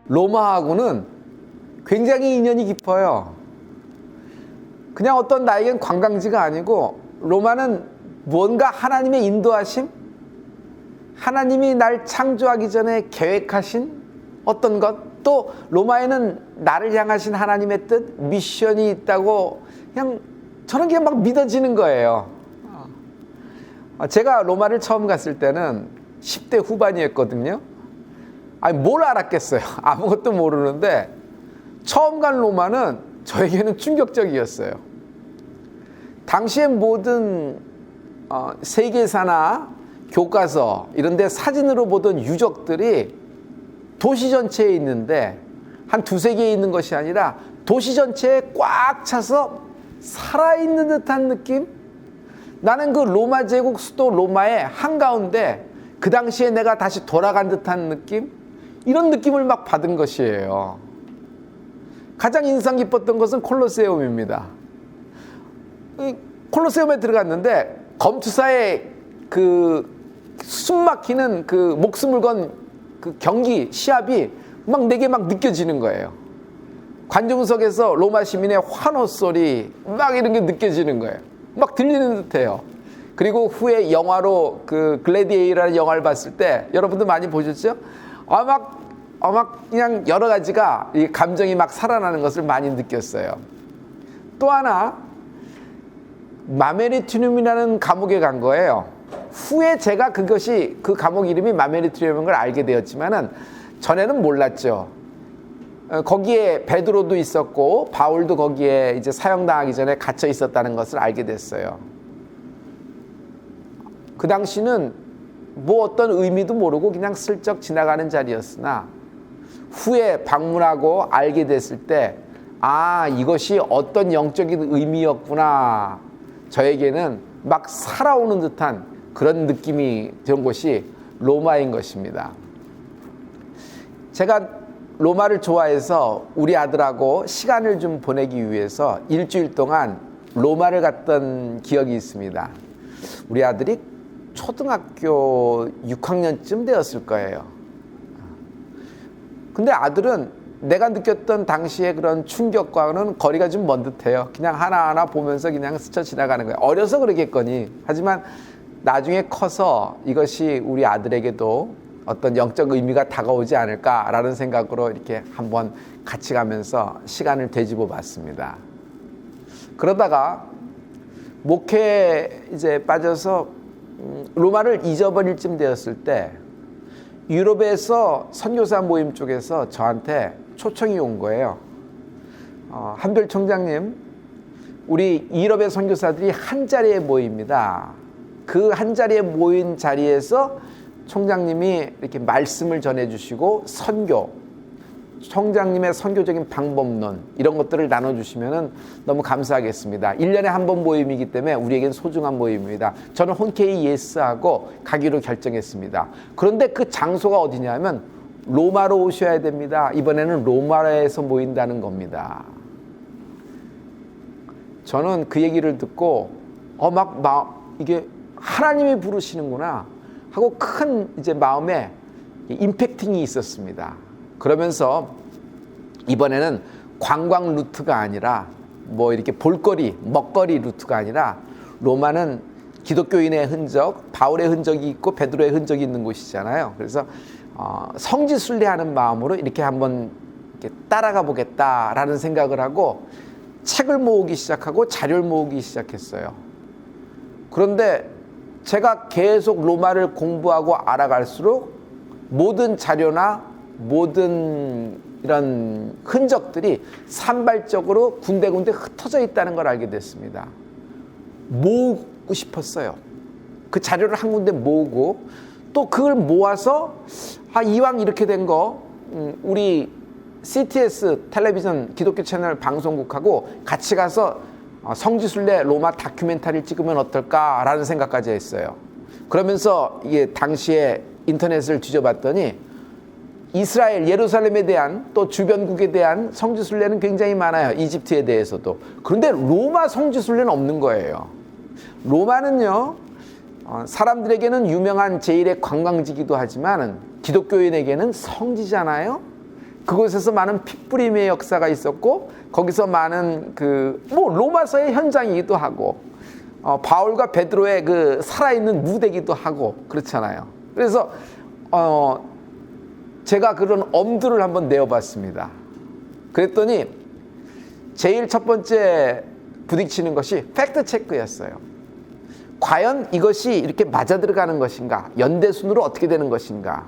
로마하고는 굉장히 인연이 깊어요. 그냥 어떤 나에겐 관광지가 아니고 로마는 뭔가 하나님의 인도하심, 하나님이 날 창조하기 전에 계획하신 어떤 것, 또 로마에는 나를 향하신 하나님의 뜻, 미션이 있다고 그냥 저는 그냥 막 믿어지는 거예요. 제가 로마를 처음 갔을 때는 10대 후반이었거든요. 아니 뭘 알았겠어요. 아무것도 모르는데 처음 간 로마는 저에게는 충격적이었어요. 당시에 모든 세계사나 교과서 이런 데 사진으로 보던 유적들이 도시 전체에 있는데 한 두세 개 있는 것이 아니라 도시 전체에 꽉 차서 살아있는 듯한 느낌? 나는 그 로마 제국 수도 로마의 한가운데 그 당시에 내가 다시 돌아간 듯한 느낌? 이런 느낌을 막 받은 것이에요. 가장 인상 깊었던 것은 콜로세움입니다. 콜로세움에 들어갔는데 검투사의 그 숨막히는 그 목숨을 건 그 경기 시합이 막 내게 막 느껴지는 거예요. 관중석에서 로마 시민의 환호 소리 막 이런 게 느껴지는 거예요. 막 들리는 듯해요. 그리고 후에 영화로 그 글래디에이터라는 영화를 봤을 때 여러분들 많이 보셨죠? 막 그냥 여러 가지가 이 감정이 막 살아나는 것을 많이 느꼈어요. 또 하나 마메리투늄이라는 감옥에 간 거예요. 후에 제가 그것이 그 감옥 이름이 마메리투늄인 걸 알게 되었지만은 전에는 몰랐죠. 거기에 베드로도 있었고 바울도 거기에 이제 사형당하기 전에 갇혀 있었다는 것을 알게 됐어요. 그 당시는 뭐 어떤 의미도 모르고 그냥 슬쩍 지나가는 자리였으나 후에 방문하고 알게 됐을 때 아, 이것이 어떤 영적인 의미였구나. 저에게는 막 살아오는 듯한 그런 느낌이 든 곳이 로마인 것입니다. 제가 로마를 좋아해서 우리 아들하고 시간을 좀 보내기 위해서 일주일 동안 로마를 갔던 기억이 있습니다. 우리 아들이 초등학교 6학년쯤 되었을 거예요. 근데 아들은 내가 느꼈던 당시의 그런 충격과는 거리가 좀 먼 듯해요. 그냥 하나하나 보면서 그냥 스쳐 지나가는 거예요. 어려서 그러겠거니. 하지만 나중에 커서 이것이 우리 아들에게도 어떤 영적 의미가 다가오지 않을까라는 생각으로 이렇게 한번 같이 가면서 시간을 되짚어 봤습니다. 그러다가 목회에 이제 빠져서 로마를 잊어버릴 쯤 되었을 때 유럽에서 선교사 모임 쪽에서 저한테 초청이 온 거예요. 한별 총장님, 우리 유럽의 선교사들이 한 자리에 모입니다. 그 한 자리에 모인 자리에서 총장님이 이렇게 말씀을 전해주시고 총장님의 선교적인 방법론 이런 것들을 나눠주시면 너무 감사하겠습니다. 1년에 한 번 모임이기 때문에 우리에겐 소중한 모임입니다. 저는 흔쾌히 예스하고 가기로 결정했습니다. 그런데 그 장소가 어디냐면 로마로 오셔야 됩니다. 이번에는 로마에서 모인다는 겁니다. 저는 그 얘기를 듣고 이게 하나님이 부르시는구나 하고 큰 이제 마음에 임팩팅이 있었습니다. 그러면서 이번에는 관광 루트가 아니라 뭐 이렇게 볼거리, 먹거리 루트가 아니라 로마는 기독교인의 흔적, 바울의 흔적이 있고 베드로의 흔적이 있는 곳이잖아요. 그래서 성지순례하는 마음으로 이렇게 한번 이렇게 따라가 보겠다라는 생각을 하고 책을 모으기 시작하고 자료를 모으기 시작했어요. 그런데 제가 계속 로마를 공부하고 알아갈수록 모든 자료나 모든 이런 흔적들이 산발적으로 군데군데 흩어져 있다는 걸 알게 됐습니다. 모으고 싶었어요. 그 자료를 한 군데 모으고 또 그걸 모아서 이왕 이렇게 된 거 우리 CTS 텔레비전 기독교 채널 방송국하고 같이 가서 성지순례 로마 다큐멘터리를 찍으면 어떨까라는 생각까지 했어요. 그러면서 이게 당시에 인터넷을 뒤져봤더니 이스라엘, 예루살렘에 대한 또 주변국에 대한 성지순례는 굉장히 많아요. 이집트에 대해서도. 그런데 로마 성지순례는 없는 거예요. 로마는요, 사람들에게는 유명한 제1의 관광지기도 하지만 기독교인에게는 성지잖아요. 그곳에서 많은 핏부림의 역사가 있었고 거기서 많은 로마서의 현장이기도 하고 바울과 베드로의 그 살아있는 무대기도 하고 그렇잖아요. 그래서 제가 그런 엄두를 한번 내어봤습니다. 그랬더니 제일 첫 번째 부딪히는 것이 팩트 체크였어요. 과연 이것이 이렇게 맞아 들어가는 것인가? 연대순으로 어떻게 되는 것인가?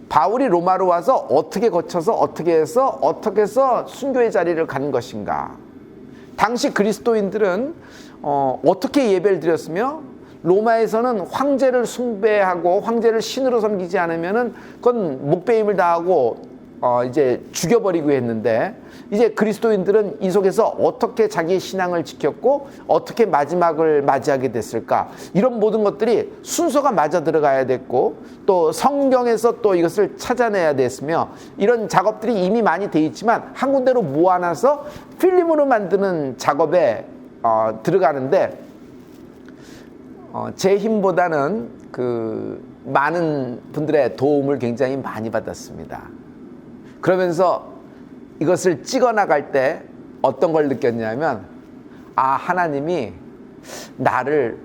바울이 로마로 와서 어떻게 거쳐서 어떻게 해서 순교의 자리를 간 것인가? 당시 그리스도인들은 어떻게 예배를 드렸으며 로마에서는 황제를 숭배하고 황제를 신으로 섬기지 않으면은 그건 목배임을 당하고 이제 죽여버리고 했는데 이제 그리스도인들은 이 속에서 어떻게 자기의 신앙을 지켰고 어떻게 마지막을 맞이하게 됐을까? 이런 모든 것들이 순서가 맞아 들어가야 됐고 또 성경에서 또 이것을 찾아내야 됐으며 이런 작업들이 이미 많이 돼 있지만 한 군데로 모아놔서 필름으로 만드는 작업에 들어가는데 제 힘보다는 많은 분들의 도움을 굉장히 많이 받았습니다. 그러면서 이것을 찍어 나갈 때 어떤 걸 느꼈냐면 하나님이 나를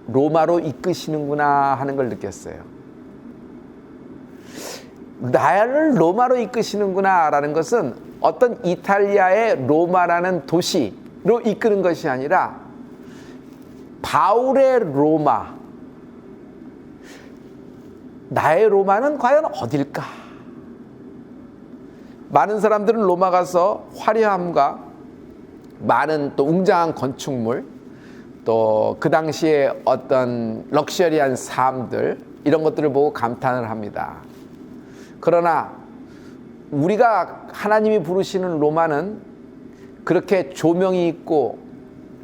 로마로 이끄시는구나 하는 걸 느꼈어요. 나를 로마로 이끄시는구나 라는 것은 어떤 이탈리아의 로마라는 도시로 이끄는 것이 아니라 바울의 로마, 나의 로마는 과연 어딜까? 많은 사람들은 로마 가서 화려함과 많은 또 웅장한 건축물, 또 그 당시에 어떤 럭셔리한 삶들 이런 것들을 보고 감탄을 합니다. 그러나 우리가 하나님이 부르시는 로마는 그렇게 조명이 있고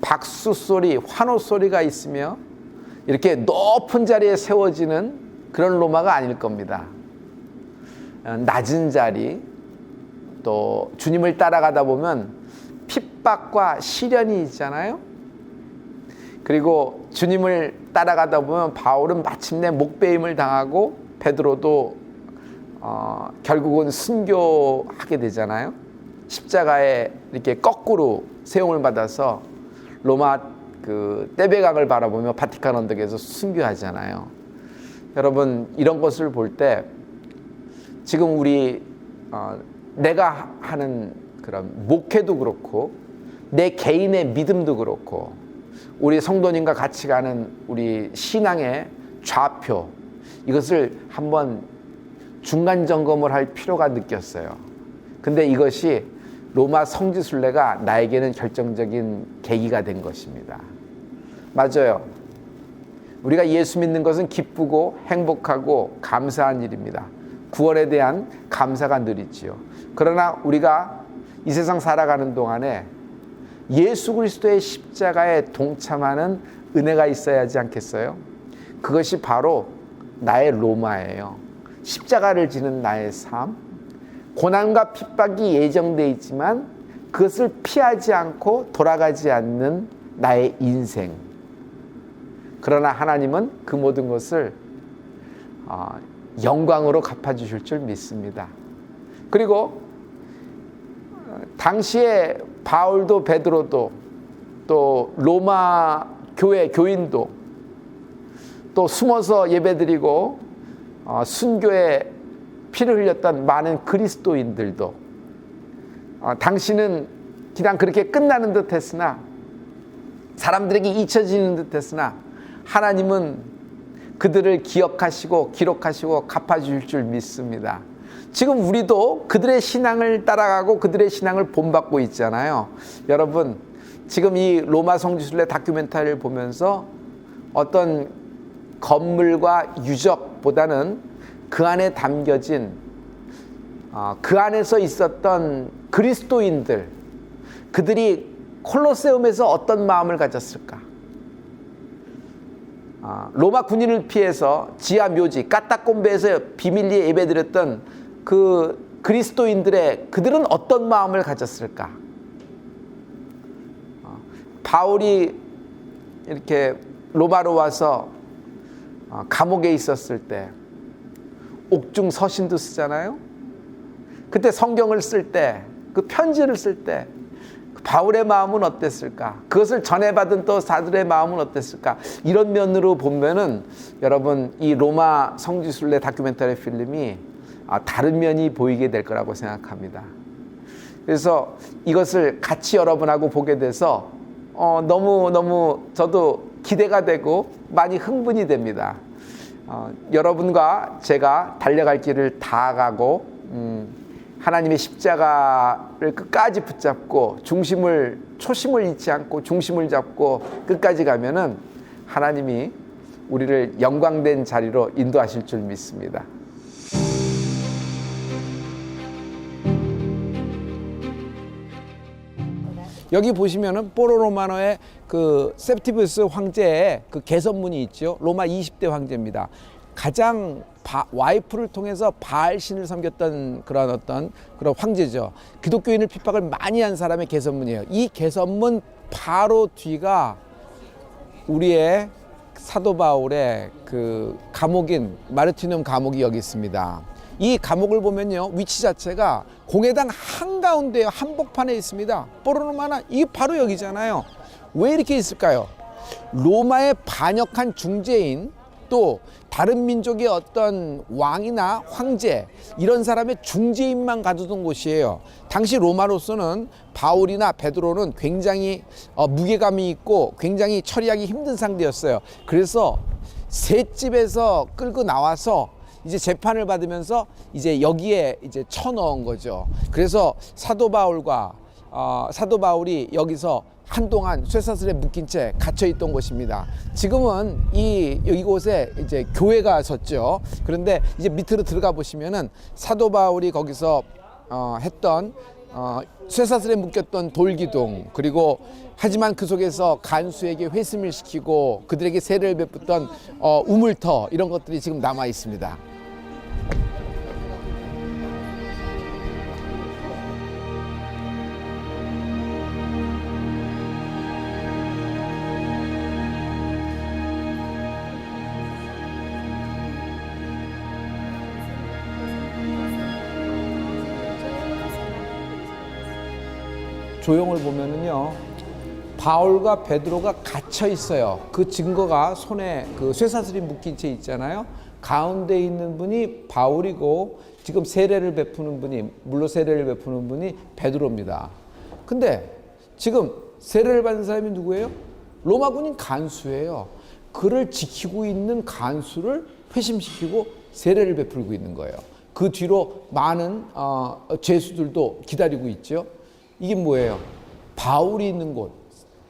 박수 소리, 환호 소리가 있으며 이렇게 높은 자리에 세워지는 그런 로마가 아닐 겁니다. 낮은 자리, 또 주님을 따라가다 보면 핍박과 시련이 있잖아요. 그리고 주님을 따라가다 보면 바울은 마침내 목배임을 당하고 베드로도 결국은 순교하게 되잖아요. 십자가에 이렇게 거꾸로 세움을 받아서 로마 떼베강을 바라보며 바티칸 언덕에서 순교하잖아요. 여러분 이런 것을 볼 때 지금 우리 내가 하는 그런 목회도 그렇고 내 개인의 믿음도 그렇고 우리 성도님과 같이 가는 우리 신앙의 좌표 이것을 한번 중간 점검을 할 필요가 느꼈어요. 근데 이것이 로마 성지순례가 나에게는 결정적인 계기가 된 것입니다. 맞아요. 우리가 예수 믿는 것은 기쁘고 행복하고 감사한 일입니다. 구원에 대한 감사가 늘 있지요. 그러나 우리가 이 세상 살아가는 동안에 예수 그리스도의 십자가에 동참하는 은혜가 있어야 하지 않겠어요? 그것이 바로 나의 로마예요. 십자가를 지는 나의 삶, 고난과 핍박이 예정되어 있지만 그것을 피하지 않고 돌아가지 않는 나의 인생. 그러나 하나님은 그 모든 것을 영광으로 갚아주실 줄 믿습니다. 그리고 당시에 바울도 베드로도 또 로마 교회 교인도 또 숨어서 예배드리고 순교에 피를 흘렸던 많은 그리스도인들도 당신은 그냥 그렇게 끝나는 듯 했으나 사람들에게 잊혀지는 듯 했으나 하나님은 그들을 기억하시고 기록하시고 갚아주실 줄 믿습니다. 지금 우리도 그들의 신앙을 따라가고 그들의 신앙을 본받고 있잖아요. 여러분 지금 이 로마 성지순례 다큐멘터리를 보면서 어떤 건물과 유적보다는 그 안에 담겨진 그 안에서 있었던 그리스도인들 그들이 콜로세움에서 어떤 마음을 가졌을까? 로마 군인을 피해서 지하 묘지 까따콤베에서 비밀리에 예배드렸던 그 그리스도인들의 그들은 어떤 마음을 가졌을까? 바울이 이렇게 로마로 와서 감옥에 있었을 때 옥중 서신도 쓰잖아요. 그때 성경을 쓸 때, 그 편지를 쓸 때 바울의 마음은 어땠을까? 그것을 전해받은 또 사들의 마음은 어땠을까? 이런 면으로 보면은 여러분 이 로마 성지순례 다큐멘터리 필름이 다른 면이 보이게 될 거라고 생각합니다. 그래서 이것을 같이 여러분하고 보게 돼서 너무 저도 기대가 되고 많이 흥분이 됩니다. 여러분과 제가 달려갈 길을 다 가고 하나님의 십자가를 끝까지 붙잡고 초심을 잊지 않고 중심을 잡고 끝까지 가면은 하나님이 우리를 영광된 자리로 인도하실 줄 믿습니다. 여기 보시면은 포로로마노의 그 셉티부스 황제의 그 개선문이 있죠. 로마 20대 황제입니다. 가장 와이프를 통해서 바알신을 섬겼던 그런 황제죠. 기독교인을 핍박을 많이 한 사람의 개선문이에요. 이 개선문 바로 뒤가 우리의 사도 바울의 그 감옥인 마르티눔 감옥이 여기 있습니다. 이 감옥을 보면요, 위치 자체가 공회당 한가운데에 한복판에 있습니다. 포로로마나 이게 바로 여기잖아요. 왜 이렇게 있을까요? 로마에 반역한 중재인, 또 다른 민족의 어떤 왕이나 황제, 이런 사람의 중재인만 가두던 곳이에요. 당시 로마로서는 바울이나 베드로는 굉장히 무게감이 있고 굉장히 처리하기 힘든 상대였어요. 그래서 셋집에서 끌고 나와서 이제 재판을 받으면서 이제 여기에 이제 쳐넣은 거죠. 그래서 사도 바울이 여기서 한동안 쇠사슬에 묶인 채 갇혀 있던 곳입니다. 지금은 이곳에 이제 교회가 섰죠. 그런데 이제 밑으로 들어가 보시면은 사도 바울이 거기서 했던 쇠사슬에 묶였던 돌기둥, 그리고 하지만 그 속에서 간수에게 회심을 시키고 그들에게 세례를 베풀던 우물터, 이런 것들이 지금 남아 있습니다. 조형을 보면은요, 바울과 베드로가 갇혀 있어요. 그 증거가 손에 그 쇠사슬이 묶인 채 있잖아요. 가운데 있는 분이 바울이고 지금 세례를 베푸는 분이, 물로 세례를 베푸는 분이 베드로입니다. 근데 지금 세례를 받은 사람이 누구예요? 로마 군인 간수예요. 그를 지키고 있는 간수를 회심시키고 세례를 베풀고 있는 거예요. 그 뒤로 많은 죄수들도 기다리고 있죠. 이게 뭐예요? 바울이 있는 곳,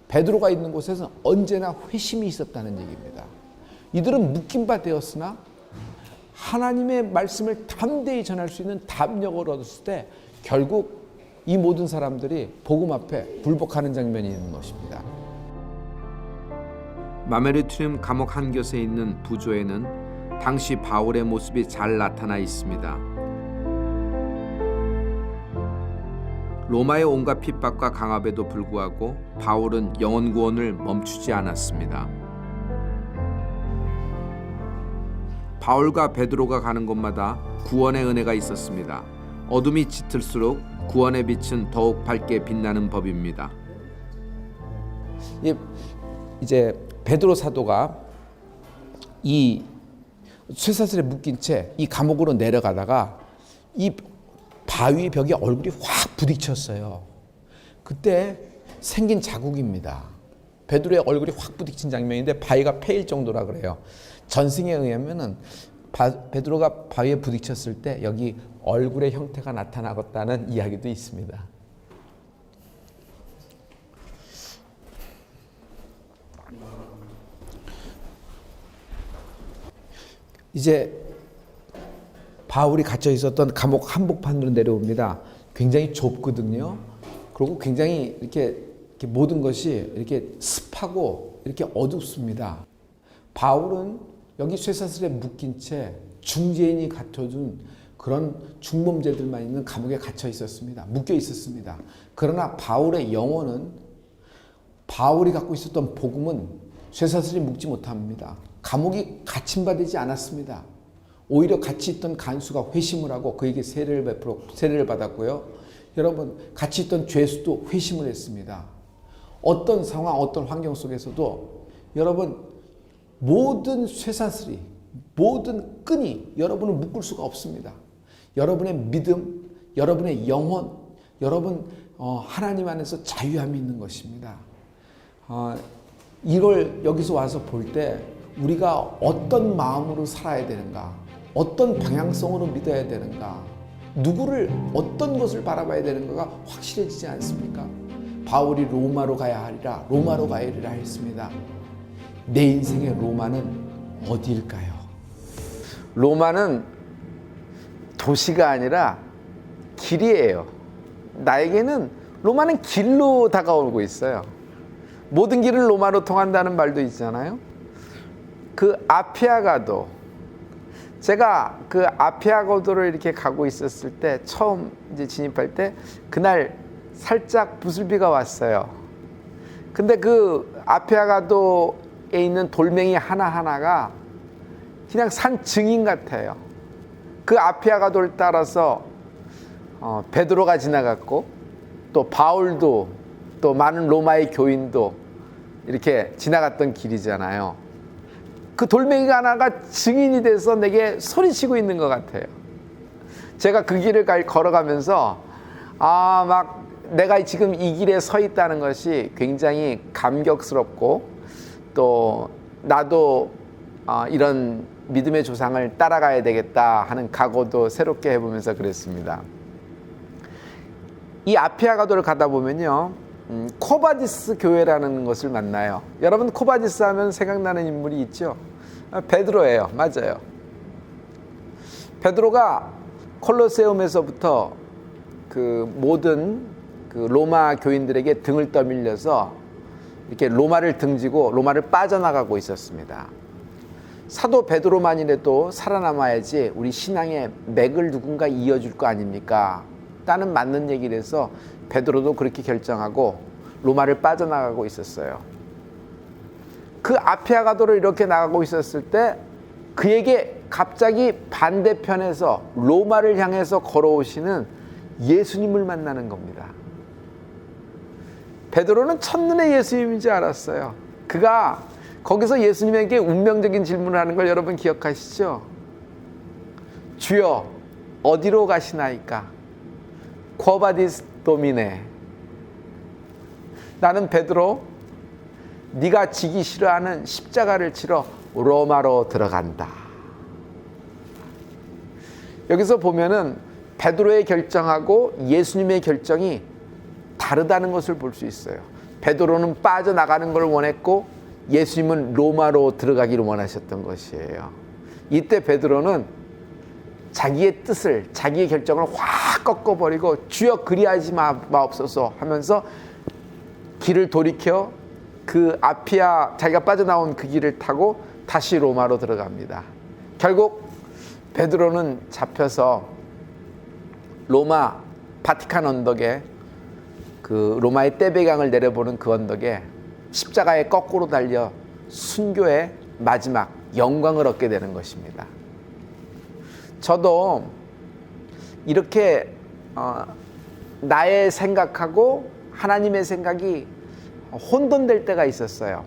베드로가 있는 곳에서는 언제나 회심이 있었다는 얘기입니다. 이들은 묶인 바 되었으나 하나님의 말씀을 담대히 전할 수 있는 담력을 얻었을 때 결국 이 모든 사람들이 복음 앞에 불복하는 장면이 있는 것입니다. 마메르티눔 감옥 한 곁에 있는 부조에는 당시 바울의 모습이 잘 나타나 있습니다. 로마의 온갖 핍박과 강압에도 불구하고 바울은 영혼 구원을 멈추지 않았습니다. 바울과 베드로가 가는 곳마다 구원의 은혜가 있었습니다. 어둠이 짙을수록 구원의 빛은 더욱 밝게 빛나는 법입니다. 이제 베드로 사도가 이 쇠사슬에 묶인 채 이 감옥으로 내려가다가 이 바위 벽에 얼굴이 확 부딪혔어요. 그때 생긴 자국입니다. 베드로의 얼굴이 확 부딪힌 장면인데 바위가 패일 정도라 그래요. 전승에 의하면은 베드로가 바위에 부딪혔을 때 여기 얼굴의 형태가 나타나겠다는 이야기도 있습니다. 이제 바울이 갇혀 있었던 감옥 한복판으로 내려옵니다. 굉장히 좁거든요. 그리고 굉장히 이렇게 모든 것이 이렇게 습하고 이렇게 어둡습니다. 바울은 여기 쇠사슬에 묶인 채 중재인이 갖춰준 그런 중범죄들만 있는 감옥에 갇혀 있었습니다. 묶여 있었습니다. 그러나 바울의 영혼은, 바울이 갖고 있었던 복음은 쇠사슬이 묶지 못합니다. 감옥이 갇힘받지 않았습니다. 오히려 같이 있던 간수가 회심을 하고 그에게 세례를 받았고요. 여러분, 같이 있던 죄수도 회심을 했습니다. 어떤 상황, 어떤 환경 속에서도 여러분, 모든 쇠사슬이, 모든 끈이 여러분을 묶을 수가 없습니다. 여러분의 믿음, 여러분의 영혼, 여러분 하나님 안에서 자유함이 있는 것입니다. 이걸 여기서 와서 볼 때 우리가 어떤 마음으로 살아야 되는가, 어떤 방향성으로 믿어야 되는가, 누구를, 어떤 것을 바라봐야 되는가가 확실해지지 않습니까? 바울이 로마로 가야 하리라, 로마로 가야리라 했습니다. 내 인생의 로마는 어디일까요? 로마는 도시가 아니라 길이에요. 나에게는 로마는 길로 다가오고 있어요. 모든 길은 로마로 통한다는 말도 있잖아요. 그 아피아가도, 제가 그 아피아가도를 이렇게 가고 있었을 때, 처음 이제 진입할 때 그날 살짝 부슬비가 왔어요. 근데 그 아피아가도에 있는 돌멩이 하나하나가 그냥 산 증인 같아요. 그 아피아가도를 따라서 베드로가 지나갔고, 또 바울도, 또 많은 로마의 교인도 이렇게 지나갔던 길이잖아요. 그 돌멩이가 하나가 증인이 돼서 내게 소리치고 있는 것 같아요. 제가 그 길을 걸어가면서 막 내가 지금 이 길에 서 있다는 것이 굉장히 감격스럽고, 또 나도 이런 믿음의 조상을 따라가야 되겠다 하는 각오도 새롭게 해보면서 그랬습니다. 이 아피아가도를 가다 보면요, 코바디스 교회라는 것을 만나요. 여러분, 코바디스 하면 생각나는 인물이 있죠? 베드로예요. 맞아요. 베드로가 콜로세움에서부터 그 모든 그 로마 교인들에게 등을 떠밀려서 이렇게 로마를 등지고 로마를 빠져나가고 있었습니다. 사도 베드로만이라도 살아남아야지 우리 신앙의 맥을 누군가 이어줄 거 아닙니까? 라는 맞는 얘기를 해서 베드로도 그렇게 결정하고 로마를 빠져나가고 있었어요. 그 아피아가도를 이렇게 나가고 있었을 때 그에게 갑자기 반대편에서 로마를 향해서 걸어오시는 예수님을 만나는 겁니다. 베드로는 첫눈에 예수님인 줄 알았어요. 그가 거기서 예수님에게 운명적인 질문을 하는 걸 여러분 기억하시죠? 주여, 어디로 가시나이까? 쿼바디스 도미네. 나는 베드로, 네가 지기 싫어하는 십자가를 치러 로마로 들어간다. 여기서 보면은 베드로의 결정하고 예수님의 결정이 다르다는 것을 볼 수 있어요. 베드로는 빠져나가는 걸 원했고 예수님은 로마로 들어가기를 원하셨던 것이에요. 이때 베드로는 자기의 뜻을, 자기의 결정을 확 꺾어버리고 주여 그리하지 마옵소서 하면서 길을 돌이켜 그 아피아, 자기가 빠져나온 그 길을 타고 다시 로마로 들어갑니다. 결국 베드로는 잡혀서 로마 바티칸 언덕에, 그 로마의 떼베강을 내려보는 그 언덕에 십자가에 거꾸로 달려 순교의 마지막 영광을 얻게 되는 것입니다. 저도 이렇게 나의 생각하고 하나님의 생각이 혼돈될 때가 있었어요.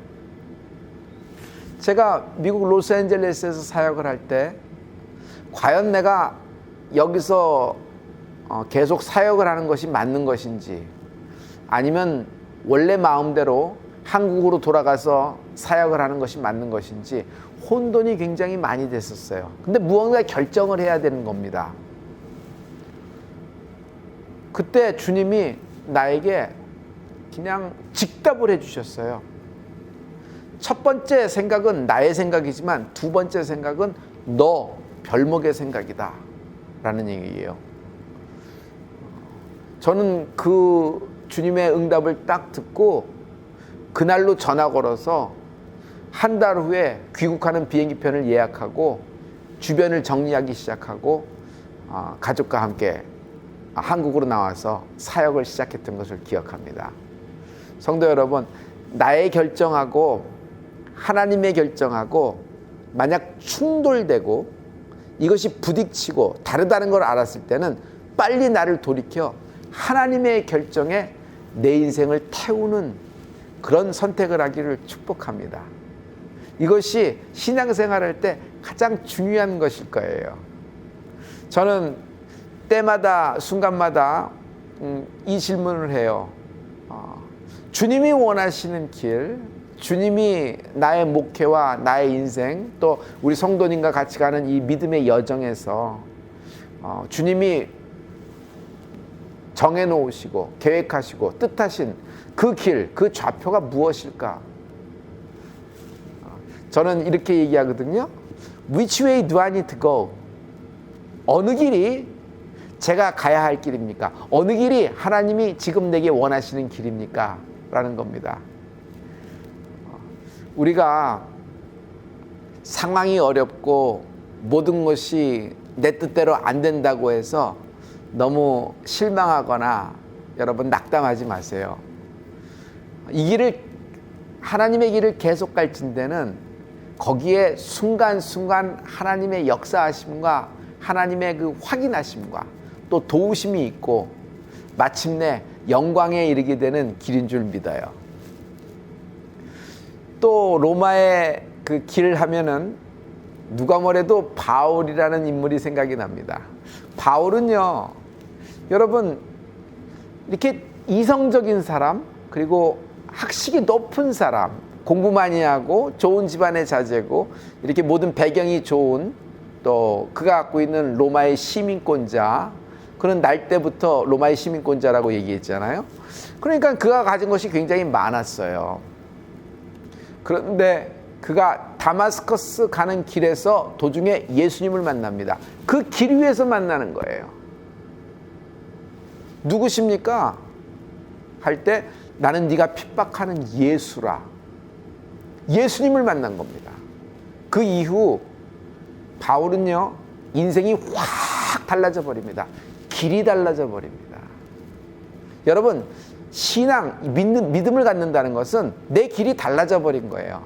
제가 미국 로스앤젤레스에서 사역을 할 때 과연 내가 여기서 계속 사역을 하는 것이 맞는 것인지, 아니면 원래 마음대로 한국으로 돌아가서 사역을 하는 것이 맞는 것인지 혼돈이 굉장히 많이 됐었어요. 근데 무언가 결정을 해야 되는 겁니다. 그때 주님이 나에게 그냥 직답을 해주셨어요. 첫 번째 생각은 나의 생각이지만 두 번째 생각은 너 별목의 생각이다 라는 얘기예요. 저는 그 주님의 응답을 딱 듣고 그날로 전화 걸어서 한 달 후에 귀국하는 비행기편을 예약하고 주변을 정리하기 시작하고 가족과 함께 한국으로 나와서 사역을 시작했던 것을 기억합니다. 성도 여러분, 나의 결정하고 하나님의 결정하고 만약 충돌되고 이것이 부딪히고 다르다는 걸 알았을 때는 빨리 나를 돌이켜 하나님의 결정에 내 인생을 태우는 그런 선택을 하기를 축복합니다. 이것이 신앙생활할 때 가장 중요한 것일 거예요. 저는 때마다 순간마다 이 질문을 해요. 주님이 원하시는 길, 주님이 나의 목회와 나의 인생, 또 우리 성도님과 같이 가는 이 믿음의 여정에서 주님이 정해놓으시고 계획하시고 뜻하신 그 길, 그 좌표가 무엇일까? 저는 이렇게 얘기하거든요. Which way do I need to go? 어느 길이 제가 가야 할 길입니까? 어느 길이 하나님이 지금 내게 원하시는 길입니까? 라는 겁니다. 우리가 상황이 어렵고 모든 것이 내 뜻대로 안 된다고 해서 너무 실망하거나 여러분 낙담하지 마세요. 이 길을, 하나님의 길을 계속 갈진대는 거기에 순간순간 하나님의 역사하심과 하나님의 그 확인하심과 또 도우심이 있고 마침내 영광에 이르게 되는 길인 줄 믿어요. 또 로마의 그 길 하면은 누가 뭐래도 바울이라는 인물이 생각이 납니다. 바울은요, 여러분 이렇게 이성적인 사람, 그리고 학식이 높은 사람, 공부 많이 하고 좋은 집안의 자제고 이렇게 모든 배경이 좋은, 또 그가 갖고 있는 로마의 시민권자, 그는 날 때부터 로마의 시민권자라고 얘기했잖아요. 그러니까 그가 가진 것이 굉장히 많았어요. 그런데 그가 다마스커스 가는 길에서 도중에 예수님을 만납니다. 그 길 위에서 만나는 거예요. 누구십니까? 할 때 나는 네가 핍박하는 예수라. 예수님을 만난 겁니다. 그 이후 바울은요, 인생이 확 달라져 버립니다. 길이 달라져 버립니다. 여러분, 신앙, 믿음을 갖는다는 것은 내 길이 달라져 버린 거예요.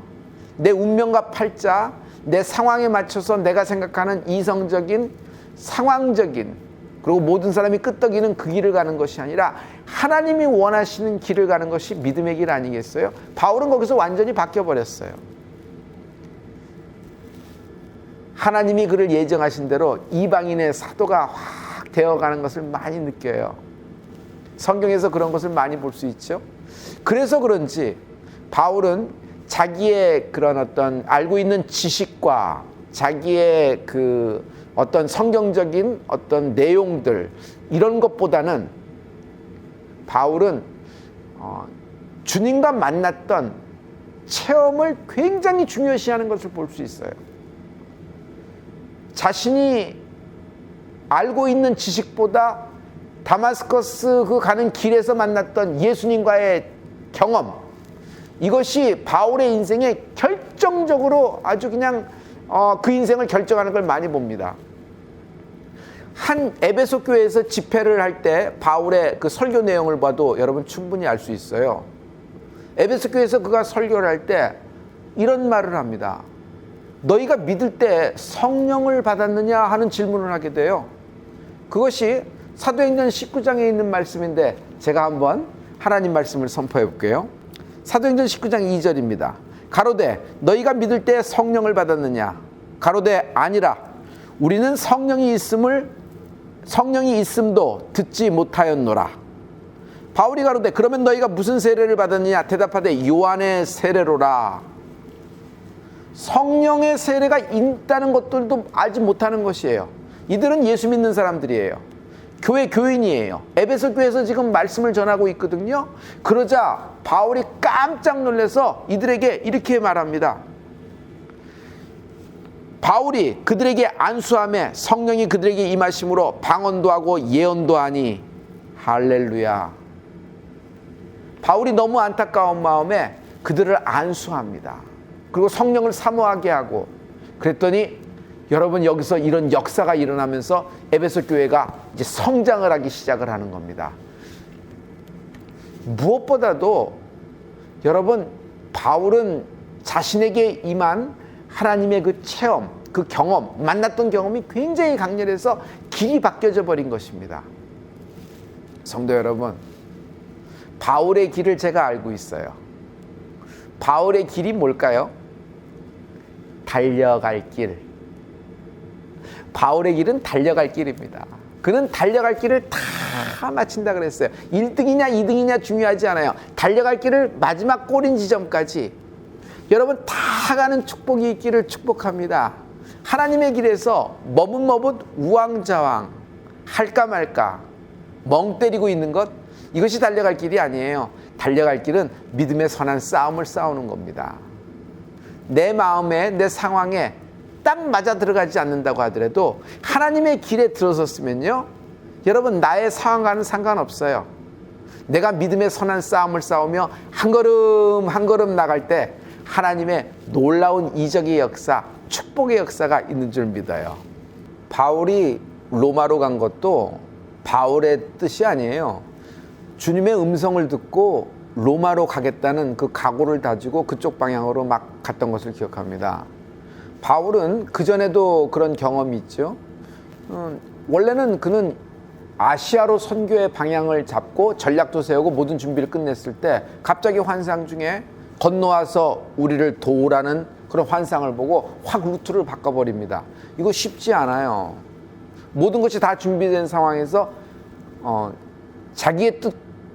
내 운명과 팔자, 내 상황에 맞춰서 내가 생각하는 이성적인, 상황적인, 그리고 모든 사람이 끄떡이는 그 길을 가는 것이 아니라 하나님이 원하시는 길을 가는 것이 믿음의 길 아니겠어요? 바울은 거기서 완전히 바뀌어버렸어요. 하나님이 그를 예정하신 대로 이방인의 사도가 확 되어가는 것을 많이 느껴요. 성경에서 그런 것을 많이 볼 수 있죠. 그래서 그런지 바울은 자기의 그런 어떤 알고 있는 지식과 자기의 그 어떤 성경적인 어떤 내용들, 이런 것보다는 바울은 주님과 만났던 체험을 굉장히 중요시하는 것을 볼 수 있어요. 자신이 알고 있는 지식보다 다마스커스 그 가는 길에서 만났던 예수님과의 경험, 이것이 바울의 인생에 결정적으로 아주 그냥 그 인생을 결정하는 걸 많이 봅니다. 한 에베소 교회에서 집회를 할 때 바울의 그 설교 내용을 봐도 여러분 충분히 알 수 있어요. 에베소 교회에서 그가 설교를 할 때 이런 말을 합니다. 너희가 믿을 때 성령을 받았느냐 하는 질문을 하게 돼요. 그것이 사도행전 19장에 있는 말씀인데 제가 한번 하나님 말씀을 선포해 볼게요. 사도행전 19장 2절입니다. 가로되 너희가 믿을 때 성령을 받았느냐? 가로되 아니라 우리는 성령이 있음도 듣지 못하였노라. 바울이 가로되 그러면 너희가 무슨 세례를 받았느냐? 대답하되 요한의 세례로라. 성령의 세례가 있다는 것들도 알지 못하는 것이에요. 이들은 예수 믿는 사람들이에요. 교회 교인이에요. 에베소 교회에서 지금 말씀을 전하고 있거든요. 그러자 바울이 깜짝 놀라서 이들에게 이렇게 말합니다. 바울이 그들에게 안수하며 성령이 그들에게 임하심으로 방언도 하고 예언도 하니 할렐루야. 바울이 너무 안타까운 마음에 그들을 안수합니다. 그리고 성령을 사모하게 하고, 그랬더니 여러분, 여기서 이런 역사가 일어나면서 에베소 교회가 이제 성장을 하기 시작을 하는 겁니다. 무엇보다도 여러분, 바울은 자신에게 임한 하나님의 그 체험, 그 경험, 만났던 경험이 굉장히 강렬해서 길이 바뀌어져 버린 것입니다. 성도 여러분, 바울의 길을 제가 알고 있어요. 바울의 길이 뭘까요? 달려갈 길. 바울의 길은 달려갈 길입니다. 그는 달려갈 길을 다 마친다 그랬어요. 1등이냐 2등이냐 중요하지 않아요. 달려갈 길을 마지막 꼬린 지점까지 여러분 다 가는 축복이 있기를 축복합니다. 하나님의 길에서 머뭇머뭇 우왕좌왕 할까 말까 멍 때리고 있는 것, 이것이 달려갈 길이 아니에요. 달려갈 길은 믿음의 선한 싸움을 싸우는 겁니다. 내 마음에, 내 상황에 딱 맞아 들어가지 않는다고 하더라도 하나님의 길에 들어섰으면요, 여러분 나의 상황과는 상관없어요. 내가 믿음의 선한 싸움을 싸우며 한 걸음 한 걸음 나갈 때 하나님의 놀라운 이적의 역사, 축복의 역사가 있는 줄 믿어요. 바울이 로마로 간 것도 바울의 뜻이 아니에요. 주님의 음성을 듣고 로마로 가겠다는 그 각오를 다지고 그쪽 방향으로 막 갔던 것을 기억합니다. 바울은 그전에도 그런 경험이 있죠. 원래는 그는 아시아로 선교의 방향을 잡고 전략도 세우고 모든 준비를 끝냈을 때 갑자기 환상 중에 건너와서 우리를 도우라는 그런 환상을 보고 확 루트를 바꿔버립니다. 이거 쉽지 않아요. 모든 것이 다 준비된 상황에서 자기의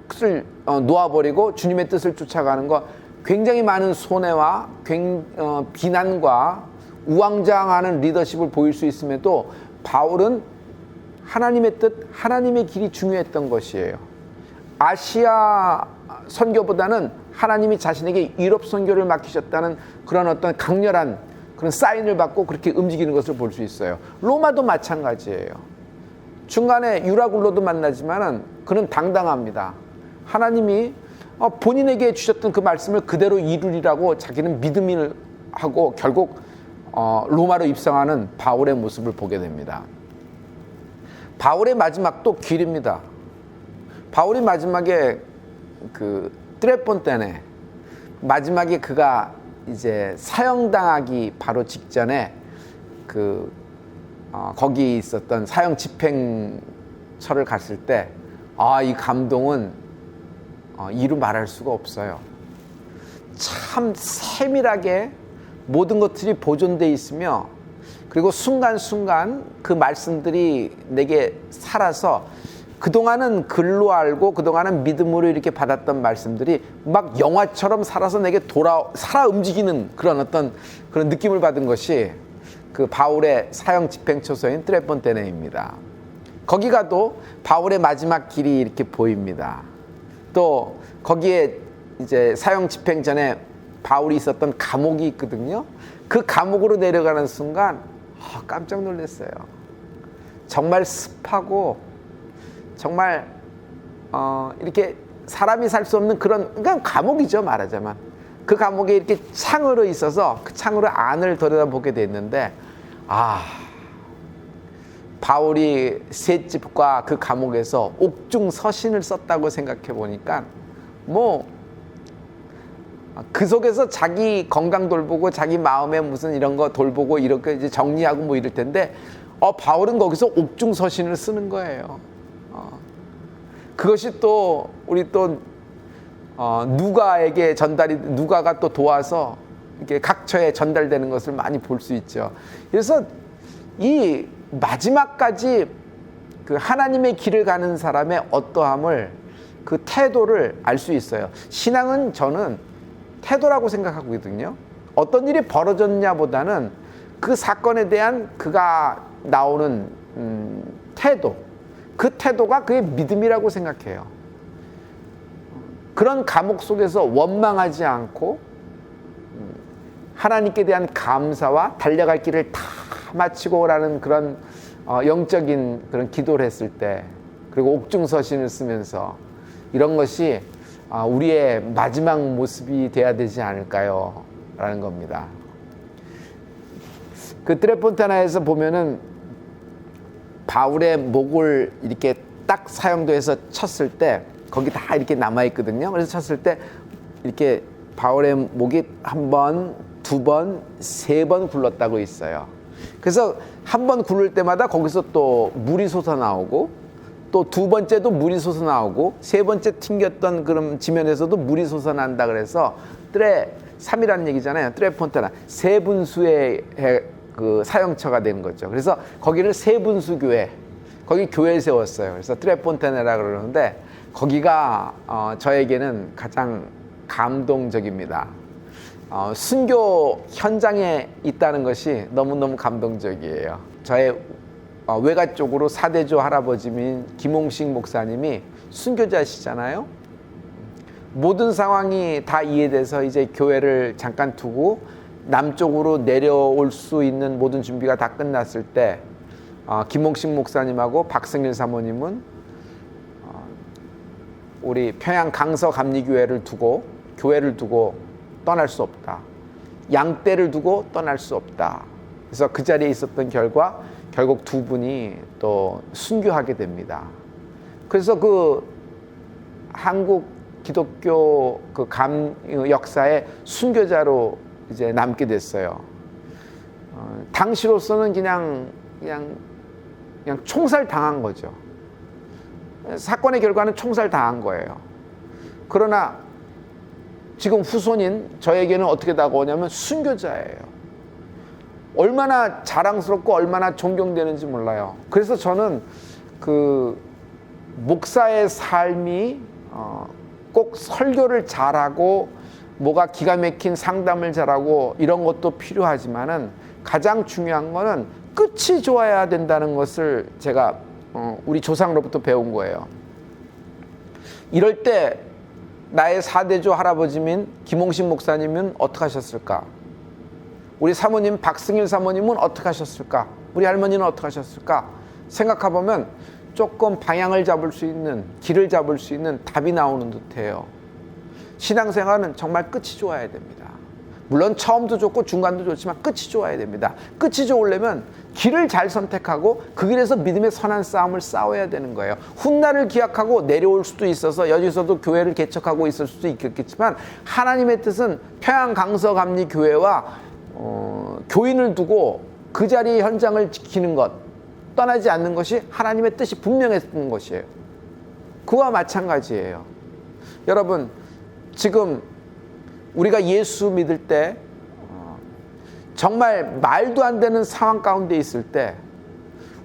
뜻을 놓아버리고 주님의 뜻을 쫓아가는 거, 굉장히 많은 손해와 비난과 우왕좌왕하는 리더십을 보일 수 있음에도 바울은 하나님의 뜻, 하나님의 길이 중요했던 것이에요. 아시아 선교보다는 하나님이 자신에게 유럽 선교를 맡기셨다는 그런 어떤 강렬한 그런 사인을 받고 그렇게 움직이는 것을 볼 수 있어요. 로마도 마찬가지예요. 중간에 유라굴로도 만나지만은 그는 당당합니다. 하나님이 본인에게 주셨던 그 말씀을 그대로 이루리라고 자기는 믿음을 하고 결국 로마로 입성하는 바울의 모습을 보게 됩니다. 바울의 마지막도 길입니다. 바울이 마지막에 그 트레폰테네, 마지막에 그가 이제 사형당하기 바로 직전에 거기 있었던 사형 집행처를 갔을 때, 이 감동은 이루 말할 수가 없어요. 참 세밀하게 모든 것들이 보존되어 있으며, 그리고 순간순간 그 말씀들이 내게 살아서 그동안은 글로 알고 그동안은 믿음으로 이렇게 받았던 말씀들이 막 영화처럼 살아서 내게 살아 움직이는 그런 느낌을 받은 것이 그 바울의 사형 집행초소인 트레폰테네입니다. 거기 가도 바울의 마지막 길이 이렇게 보입니다. 또 거기에 이제 사형 집행 전에 바울이 있었던 감옥이 있거든요. 그 감옥으로 내려가는 순간 깜짝 놀랐어요. 정말 습하고 정말 이렇게 사람이 살 수 없는 그러니까 감옥이죠, 말하자면. 그 감옥에 이렇게 창으로 있어서 그 창으로 안을 들여다보게 됐는데, 바울이 셋집과 그 감옥에서 옥중 서신을 썼다고 생각해 보니까 그 속에서 자기 건강 돌보고 자기 마음에 무슨 이런 거 돌보고 이렇게 이제 정리하고 이럴 텐데, 바울은 거기서 옥중 서신을 쓰는 거예요. 그것이 또 우리 또 누가에게 누가가 또 도와서 이렇게 각처에 전달되는 것을 많이 볼 수 있죠. 그래서 이 마지막까지 그 하나님의 길을 가는 사람의 어떠함을, 그 태도를 알 수 있어요. 신앙은 저는 태도라고 생각하거든요. 어떤 일이 벌어졌냐보다는 그 사건에 대한 그가 나오는 태도, 그 태도가 그의 믿음이라고 생각해요. 그런 감옥 속에서 원망하지 않고 하나님께 대한 감사와 달려갈 길을 다 마치고 오라는 그런 영적인 그런 기도를 했을 때, 그리고 옥중서신을 쓰면서 이런 것이 우리의 마지막 모습이 돼야 되지 않을까요? 라는 겁니다. 그 트레폰타나에서 보면은 바울의 목을 이렇게 딱 사형도에서 쳤을 때 거기 다 이렇게 남아 있거든요. 그래서 쳤을 때 이렇게 바울의 목이 한 번, 두 번, 세 번 굴렀다고 있어요. 그래서 한 번 굴릴 때마다 거기서 또 물이 솟아나오고 또 두 번째도 물이 솟아나오고 세 번째 튕겼던 그런 지면에서도 물이 솟아난다. 그래서 트레 3이라는 얘기잖아요. 트레폰타나 세 분수의 그 사형처가 된 거죠. 그래서 거기를 세 분수 교회, 거기 교회 세웠어요. 그래서 트레폰타네라 그러는데 거기가 저에게는 가장 감동적입니다. 순교 현장에 있다는 것이 너무너무 감동적이에요. 저의 외가 쪽으로 사대조 할아버지인 김홍식 목사님이 순교자시잖아요. 모든 상황이 다 이해돼서 이제 교회를 잠깐 두고 남쪽으로 내려올 수 있는 모든 준비가 다 끝났을 때 김홍식 목사님하고 박승일 사모님은 우리 평양 강서 감리교회를 두고 교회를 두고 떠날 수 없다. 양떼를 두고 떠날 수 없다. 그래서 그 자리에 있었던 결과 결국 두 분이 또 순교하게 됩니다. 그래서 그 한국 기독교 그 역사의 순교자로 이제 남게 됐어요. 당시로서는 그냥 총살 당한 거죠. 사건의 결과는 총살 당한 거예요. 그러나 지금 후손인 저에게는 어떻게 다가오냐면 순교자예요. 얼마나 자랑스럽고 얼마나 존경되는지 몰라요. 그래서 저는 그 목사의 삶이 꼭 설교를 잘하고 뭐가 기가 막힌 상담을 잘하고 이런 것도 필요하지만은 가장 중요한 거는 끝이 좋아야 된다는 것을 제가 우리 조상으로부터 배운 거예요. 이럴 때 나의 사대조 할아버지인 김홍식 목사님은 어떻게 하셨을까? 우리 사모님 박승일 사모님은 어떻게 하셨을까? 우리 할머니는 어떻게 하셨을까? 생각해보면 조금 방향을 잡을 수 있는, 길을 잡을 수 있는 답이 나오는 듯해요. 신앙생활은 정말 끝이 좋아야 됩니다. 물론 처음도 좋고 중간도 좋지만 끝이 좋아야 됩니다. 끝이 좋으려면 길을 잘 선택하고 그 길에서 믿음의 선한 싸움을 싸워야 되는 거예요. 훗날을 기약하고 내려올 수도 있어서 여기서도 교회를 개척하고 있을 수도 있겠지만 하나님의 뜻은 평양 강서 감리 교회와 교인을 두고 그 자리 현장을 지키는 것, 떠나지 않는 것이 하나님의 뜻이 분명했던 것이에요. 그와 마찬가지예요. 여러분, 지금 우리가 예수 믿을 때 정말 말도 안 되는 상황 가운데 있을 때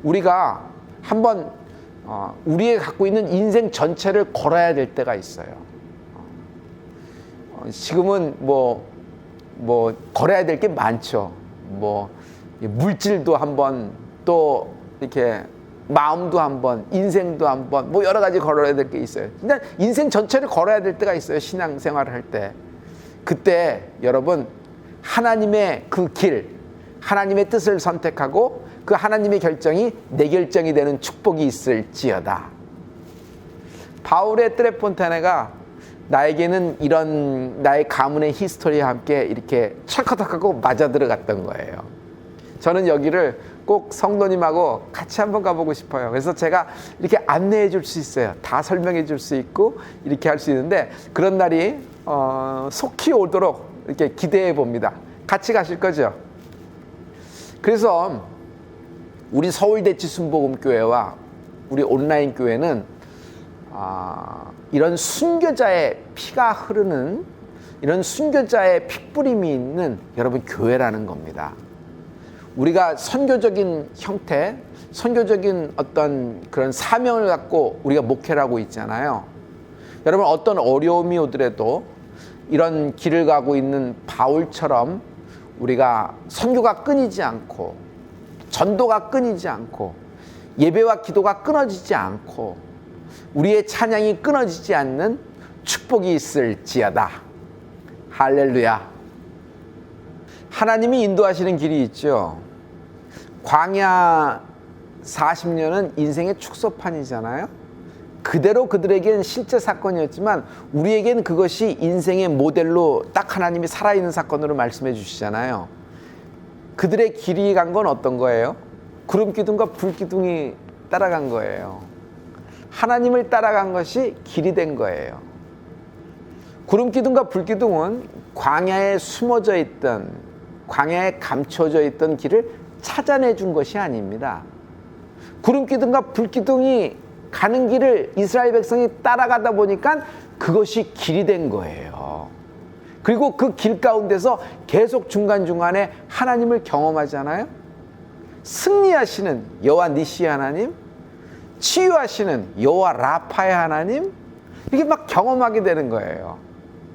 우리가 한번 우리의 갖고 있는 인생 전체를 걸어야 될 때가 있어요. 지금은 뭐 걸어야 될 게 많죠. 뭐 물질도 한번, 또 이렇게 마음도 한번, 인생도 한번, 뭐 여러 가지 걸어야 될 게 있어요. 근데 인생 전체를 걸어야 될 때가 있어요. 신앙생활을 할 때. 그때 여러분 하나님의 그 길, 하나님의 뜻을 선택하고 그 하나님의 결정이 내 결정이 되는 축복이 있을지어다. 바울의 트레폰타네가 나에게는 이런 나의 가문의 히스토리와 함께 이렇게 철커덕하고 맞아 들어갔던 거예요. 저는 여기를 꼭 성도님하고 같이 한번 가보고 싶어요. 그래서 제가 이렇게 안내해 줄 수 있어요. 다 설명해 줄 수 있고 이렇게 할 수 있는데 그런 날이 속히 오도록 이렇게 기대해 봅니다. 같이 가실 거죠? 그래서 우리 서울대치 순복음교회와 우리 온라인 교회는 이런 순교자의 피가 흐르는, 이런 순교자의 핏부림이 있는 여러분 교회라는 겁니다. 우리가 선교적인 형태, 선교적인 어떤 그런 사명을 갖고 우리가 목회를 하고 있잖아요. 여러분 어떤 어려움이 오더라도 이런 길을 가고 있는 바울처럼 우리가 선교가 끊이지 않고 전도가 끊이지 않고 예배와 기도가 끊어지지 않고 우리의 찬양이 끊어지지 않는 축복이 있을지어다. 할렐루야. 하나님이 인도하시는 길이 있죠. 광야 40년은 인생의 축소판이잖아요. 그대로 그들에겐 실제 사건이었지만 우리에겐 그것이 인생의 모델로 딱 하나님이 살아있는 사건으로 말씀해 주시잖아요. 그들의 길이 간 건 어떤 거예요? 구름 기둥과 불 기둥이 따라간 거예요. 하나님을 따라간 것이 길이 된 거예요. 구름 기둥과 불 기둥은 광야에 숨어져 있던, 광야에 감춰져 있던 길을 찾아내 준 것이 아닙니다. 구름 기둥과 불 기둥이 가는 길을 이스라엘 백성이 따라가다 보니까 그것이 길이 된 거예요. 그리고 그 길 가운데서 계속 중간중간에 하나님을 경험하잖아요. 승리하시는 여호와 니시의 하나님, 치유하시는 여호와 라파의 하나님, 이게 막 경험하게 되는 거예요.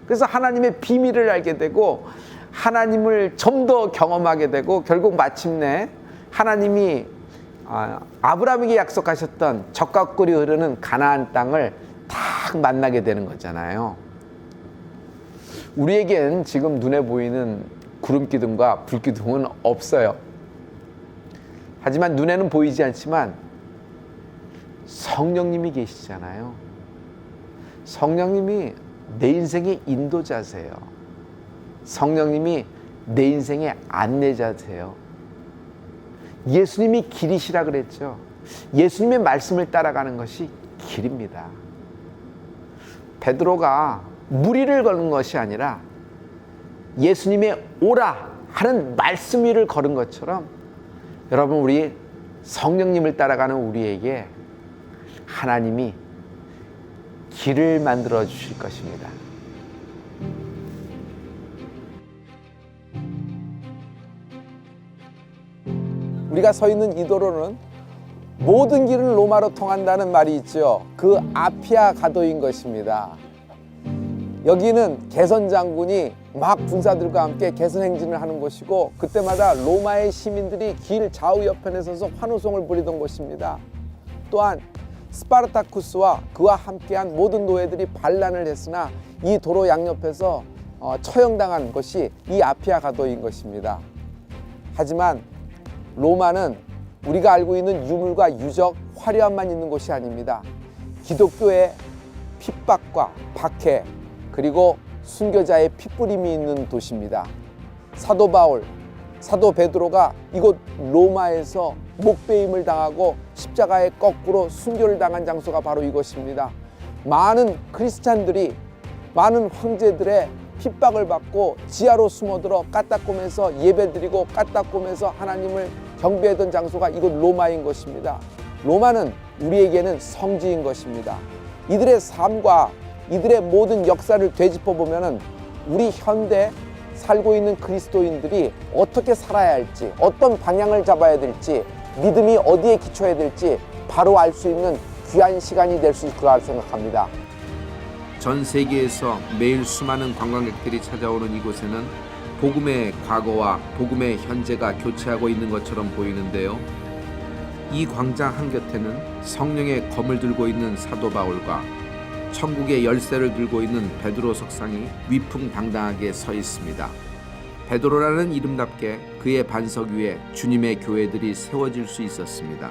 그래서 하나님의 비밀을 알게 되고 하나님을 좀 더 경험하게 되고 결국 마침내 하나님이 아브라함에게 약속하셨던 젖과 꿀이 흐르는 가나안 땅을 딱 만나게 되는 거잖아요. 우리에겐 지금 눈에 보이는 구름 기둥과 불 기둥은 없어요. 하지만 눈에는 보이지 않지만 성령님이 계시잖아요. 성령님이 내 인생의 인도자세요. 성령님이 내 인생의 안내자세요. 예수님이 길이시라 그랬죠. 예수님의 말씀을 따라가는 것이 길입니다. 베드로가 무리를 거는 것이 아니라 예수님의 오라 하는 말씀 위를 걸은 것처럼 여러분, 우리 성령님을 따라가는 우리에게 하나님이 길을 만들어 주실 것입니다. 우리가 서 있는 이 도로는 모든 길은 로마로 통한다는 말이 있죠. 그 아피아 가도인 것입니다. 여기는 개선 장군이 막 군사들과 함께 개선 행진을 하는 곳이고, 그때마다 로마의 시민들이 길 좌우 옆편에 서서 환호성을 부리던 곳입니다. 또한 스파르타쿠스와 그와 함께한 모든 노예들이 반란을 했으나 이 도로 양옆에서 처형당한 것이 이 아피아 가도인 것입니다. 하지만 로마는 우리가 알고 있는 유물과 유적, 화려함만 있는 곳이 아닙니다. 기독교의 핍박과 박해, 그리고 순교자의 핏부림이 있는 도시입니다. 사도 바울, 사도 베드로가 이곳 로마에서 목베임을 당하고 십자가에 거꾸로 순교를 당한 장소가 바로 이곳입니다. 많은 크리스찬들이, 많은 황제들의 핍박을 받고 지하로 숨어들어 까딱곰에서 예배드리고 까딱곰에서 하나님을 경배하던 장소가 이곳 로마인 것입니다. 로마는 우리에게는 성지인 것입니다. 이들의 삶과 이들의 모든 역사를 되짚어 보면은 우리 현대 살고 있는 그리스도인들이 어떻게 살아야 할지, 어떤 방향을 잡아야 될지, 믿음이 어디에 기초해야 될지 바로 알 수 있는 귀한 시간이 될 수 있을 거라 생각합니다. 전 세계에서 매일 수많은 관광객들이 찾아오는 이곳에는 복음의 과거와 복음의 현재가 교체하고 있는 것처럼 보이는데요. 이 광장 한곁에는 성령의 검을 들고 있는 사도 바울과 천국의 열쇠를 들고 있는 베드로 석상이 위풍당당하게 서 있습니다. 베드로라는 이름답게 그의 반석 위에 주님의 교회들이 세워질 수 있었습니다.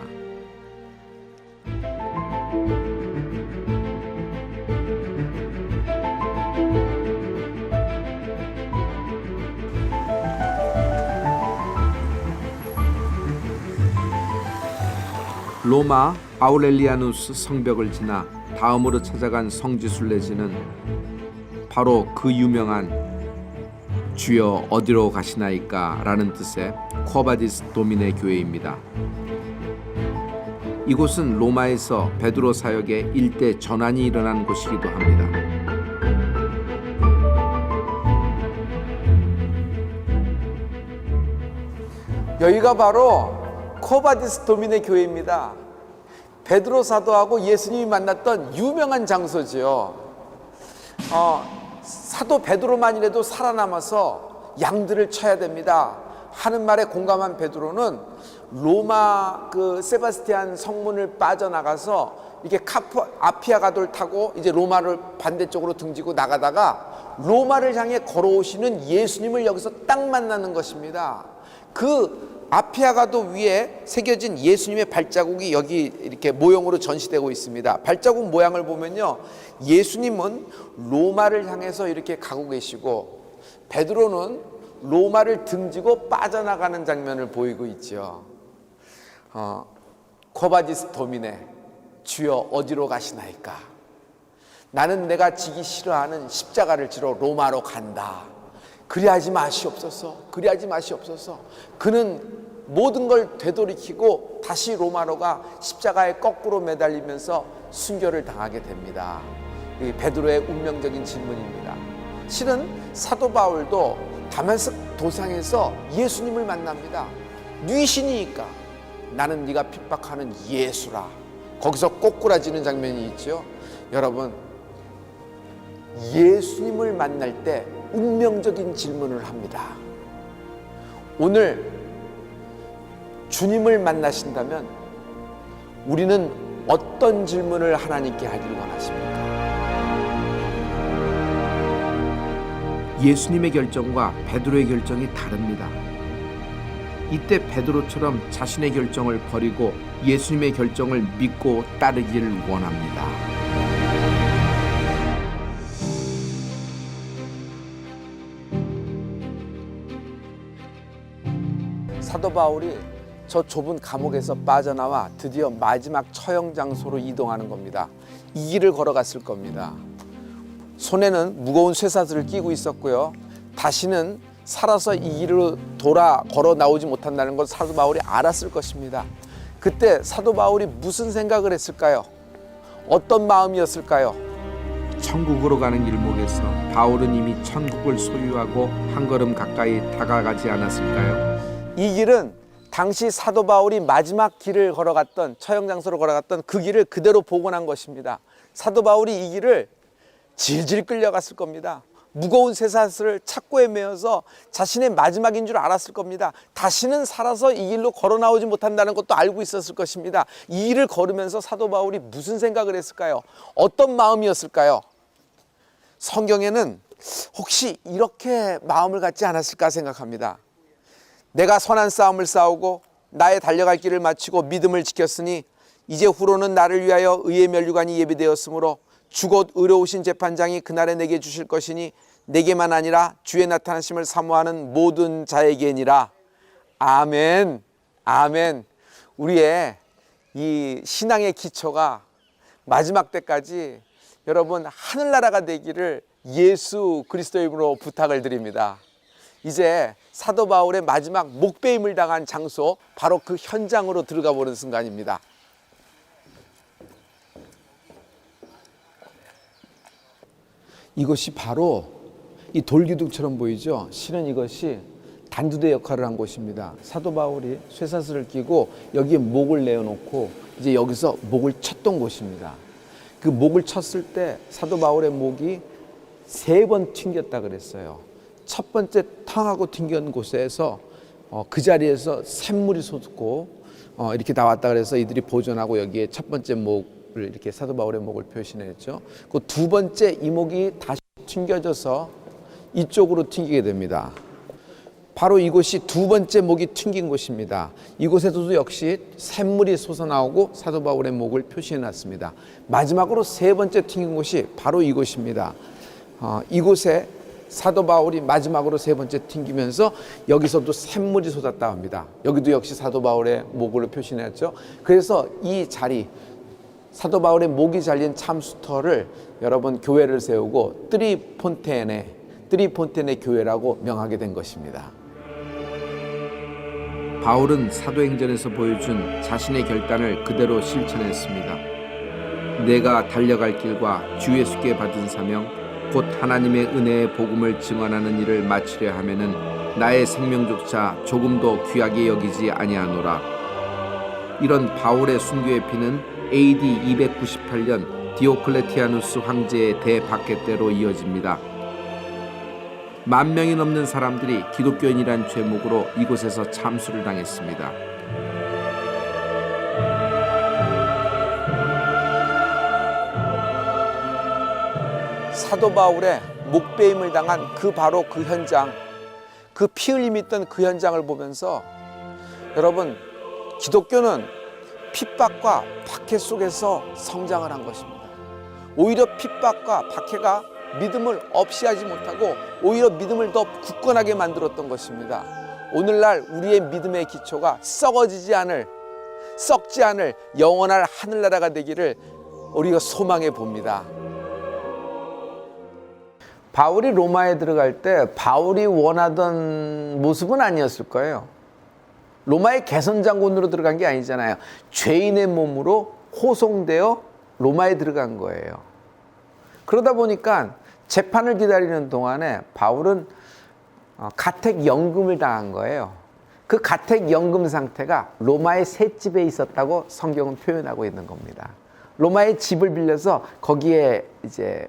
로마 아우렐리아누스 성벽을 지나 다음으로 찾아간 성지순례지는 바로 그 유명한 주여 어디로 가시나이까 라는 뜻의 쿼바디스 도미네 교회입니다. 이곳은 로마에서 베드로 사역의 일대 전환이 일어난 곳이기도 합니다. 여기가 바로 쿼바디스 도미네 교회입니다. 베드로 사도하고 예수님이 만났던 유명한 장소지요. 사도 베드로만이라도 살아남아서 양들을 쳐야 됩니다 하는 말에 공감한 베드로는 로마 그 세바스티안 성문을 빠져나가서 이렇게 아피아 가도를 타고 이제 로마를 반대쪽으로 등지고 나가다가 로마를 향해 걸어오시는 예수님을 여기서 딱 만나는 것입니다. 그 아피아 가도 위에 새겨진 예수님의 발자국이 여기 이렇게 모형으로 전시되고 있습니다. 발자국 모양을 보면요, 예수님은 로마를 향해서 이렇게 가고 계시고 베드로는 로마를 등지고 빠져나가는 장면을 보이고 있죠. 코바디스 도미네, 주여 어디로 가시나이까? 나는 내가 지기 싫어하는 십자가를 지러 로마로 간다. 그리하지 마시옵소서. 그리하지 마시옵소서. 그는 모든 걸 되돌이키고 다시 로마로 가 십자가에 거꾸로 매달리면서 순교를 당하게 됩니다. 이 베드로의 운명적인 질문입니다. 실은 사도 바울도 다메섹 도상에서 예수님을 만납니다. 네 신이니까 나는 네가 핍박하는 예수라. 거기서 꼬꾸라지는 장면이 있죠. 여러분, 예수님을 만날 때 운명적인 질문을 합니다. 오늘 주님을 만나신다면 우리는 어떤 질문을 하나님께 하기를 원하십니까? 예수님의 결정과 베드로의 결정이 다릅니다. 이때 베드로처럼 자신의 결정을 버리고 예수님의 결정을 믿고 따르기를 원합니다. 사도 바울이 저 좁은 감옥에서 빠져나와 드디어 마지막 처형 장소로 이동하는 겁니다. 이 길을 걸어갔을 겁니다. 손에는 무거운 쇠사슬을 끼고 있었고요. 다시는 살아서 이 길로 걸어 나오지 못한다는 걸 사도 바울이 알았을 것입니다. 그때 사도 바울이 무슨 생각을 했을까요? 어떤 마음이었을까요? 천국으로 가는 길목에서 바울은 이미 천국을 소유하고 한 걸음 가까이 다가가지 않았을까요? 이 길은 당시 사도 바울이 마지막 길을 걸어갔던, 처형 장소로 걸어갔던 그 길을 그대로 복원한 것입니다. 사도 바울이 이 길을 질질 끌려갔을 겁니다. 무거운 쇠사슬을 착고에 메어서 자신의 마지막인 줄 알았을 겁니다. 다시는 살아서 이 길로 걸어 나오지 못한다는 것도 알고 있었을 것입니다. 이 길을 걸으면서 사도 바울이 무슨 생각을 했을까요? 어떤 마음이었을까요? 성경에는 혹시 이렇게 마음을 갖지 않았을까 생각합니다. 내가 선한 싸움을 싸우고 나의 달려갈 길을 마치고 믿음을 지켰으니 이제 후로는 나를 위하여 의의 면류관이 예비되었으므로 주곧 의로우신 재판장이 그날에 내게 주실 것이니 내게만 아니라 주의 나타나심을 사모하는 모든 자에게니라. 아멘. 아멘. 우리의 이 신앙의 기초가 마지막 때까지 여러분 하늘나라가 되기를 예수 그리스도의 이름으로 부탁을 드립니다. 이제 사도 바울의 마지막 목배임을 당한 장소, 바로 그 현장으로 들어가 보는 순간입니다. 이것이 바로 이 돌기둥처럼 보이죠? 실은 이것이 단두대 역할을 한 곳입니다. 사도 바울이 쇠사슬을 끼고 여기에 목을 내어놓고 이제 여기서 목을 쳤던 곳입니다. 그 목을 쳤을 때 사도 바울의 목이 3번 튕겼다 그랬어요. 첫 번째 탕하고 튕긴 곳에서 그 자리에서 샘물이 솟고 이렇게 나왔다 그래서 이들이 보존하고 여기에 첫 번째 목을 이렇게 사도 바울의 목을 표시했죠. 그 두 번째 이목이 다시 튕겨져서 이쪽으로 튕기게 됩니다. 바로 이곳이 두 번째 목이 튕긴 곳입니다. 이곳에서도 역시 샘물이 솟아나오고 사도 바울의 목을 표시해놨습니다. 마지막으로 3번째 튕긴 곳이 바로 이곳입니다. 이곳에 사도 바울이 마지막으로 3번째 튕기면서 여기서도 샘물이 솟았다 합니다. 여기도 역시 사도 바울의 목으로 표시했죠. 그래서 이 자리, 사도 바울의 목이 잘린 참수터를 여러분 교회를 세우고 트리폰테네 교회라고 명하게 된 것입니다. 바울은 사도행전에서 보여준 자신의 결단을 그대로 실천했습니다. 내가 달려갈 길과 주 예수께 받은 사명, 곧 하나님의 은혜의 복음을 증언하는 일을 마치려 하면은 나의 생명조차 조금도 귀하게 여기지 아니하노라. 이런 바울의 순교의 피는 AD 298년 디오클레티아누스 황제의 대박해 때로 이어집니다. 10,000명이 넘는 사람들이 기독교인이란 죄목으로 이곳에서 참수를 당했습니다. 사도 바울의 목배임을 당한 바로 그 현장, 그 피 흘림이 있던 그 현장을 보면서 여러분, 기독교는 핍박과 박해 속에서 성장을 한 것입니다. 오히려 핍박과 박해가 믿음을 없이 하지 못하고 오히려 믿음을 더 굳건하게 만들었던 것입니다. 오늘날 우리의 믿음의 기초가 썩지 않을 영원할 하늘나라가 되기를 우리가 소망해 봅니다. 바울이 로마에 들어갈 때 바울이 원하던 모습은 아니었을 거예요. 로마의 개선장군으로 들어간 게 아니잖아요. 죄인의 몸으로 호송되어 로마에 들어간 거예요. 그러다 보니까 재판을 기다리는 동안에 바울은 가택연금을 당한 거예요. 그 가택연금 상태가 로마의 셋집에 있었다고 성경은 표현하고 있는 겁니다. 로마의 집을 빌려서 거기에 이제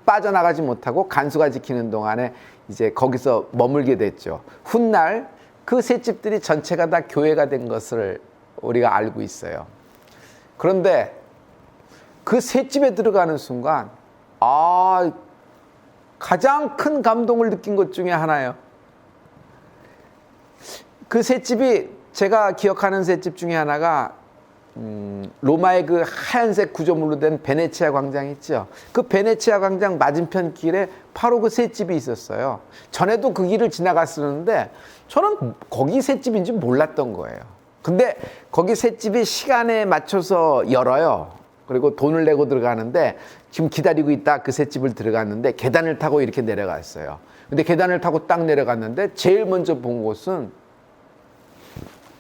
빠져나가지 못하고 간수가 지키는 동안에 이제 거기서 머물게 됐죠. 훗날 그 셋집들이 전체가 다 교회가 된 것을 우리가 알고 있어요. 그런데 그 셋집에 들어가는 순간 가장 큰 감동을 느낀 것 중에 하나예요. 그 셋집이 제가 기억하는 셋집 중에 하나가 로마의 그 하얀색 구조물로 된 베네치아 광장 있죠. 그 베네치아 광장 맞은편 길에 바로 그 셋집이 있었어요. 전에도 그 길을 지나갔었는데 저는 거기 셋집인지 몰랐던 거예요. 근데 거기 셋집이 시간에 맞춰서 열어요. 그리고 돈을 내고 들어가는데 지금 기다리고 있다 그 셋집을 들어갔는데 계단을 타고 이렇게 내려갔어요. 근데 계단을 타고 딱 내려갔는데 제일 먼저 본 곳은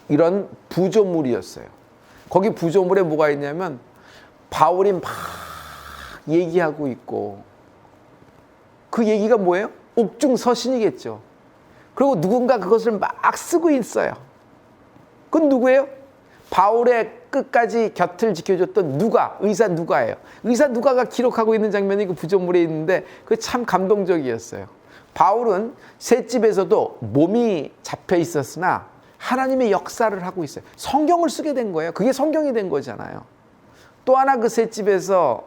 이런 부조물이었어요. 거기 부조물에 뭐가 있냐면 바울이 막 얘기하고 있고 그 얘기가 뭐예요? 옥중서신이겠죠. 그리고 누군가 그것을 막 쓰고 있어요. 그건 누구예요? 바울의 끝까지 곁을 지켜줬던 의사 누가예요. 의사 누가가 기록하고 있는 장면이 그 부조물에 있는데 그게 참 감동적이었어요. 바울은 셋집에서도 몸이 잡혀 있었으나 하나님의 역사를 하고 있어요. 성경을 쓰게 된 거예요. 그게 성경이 된 거잖아요. 또 하나 그 셋집에서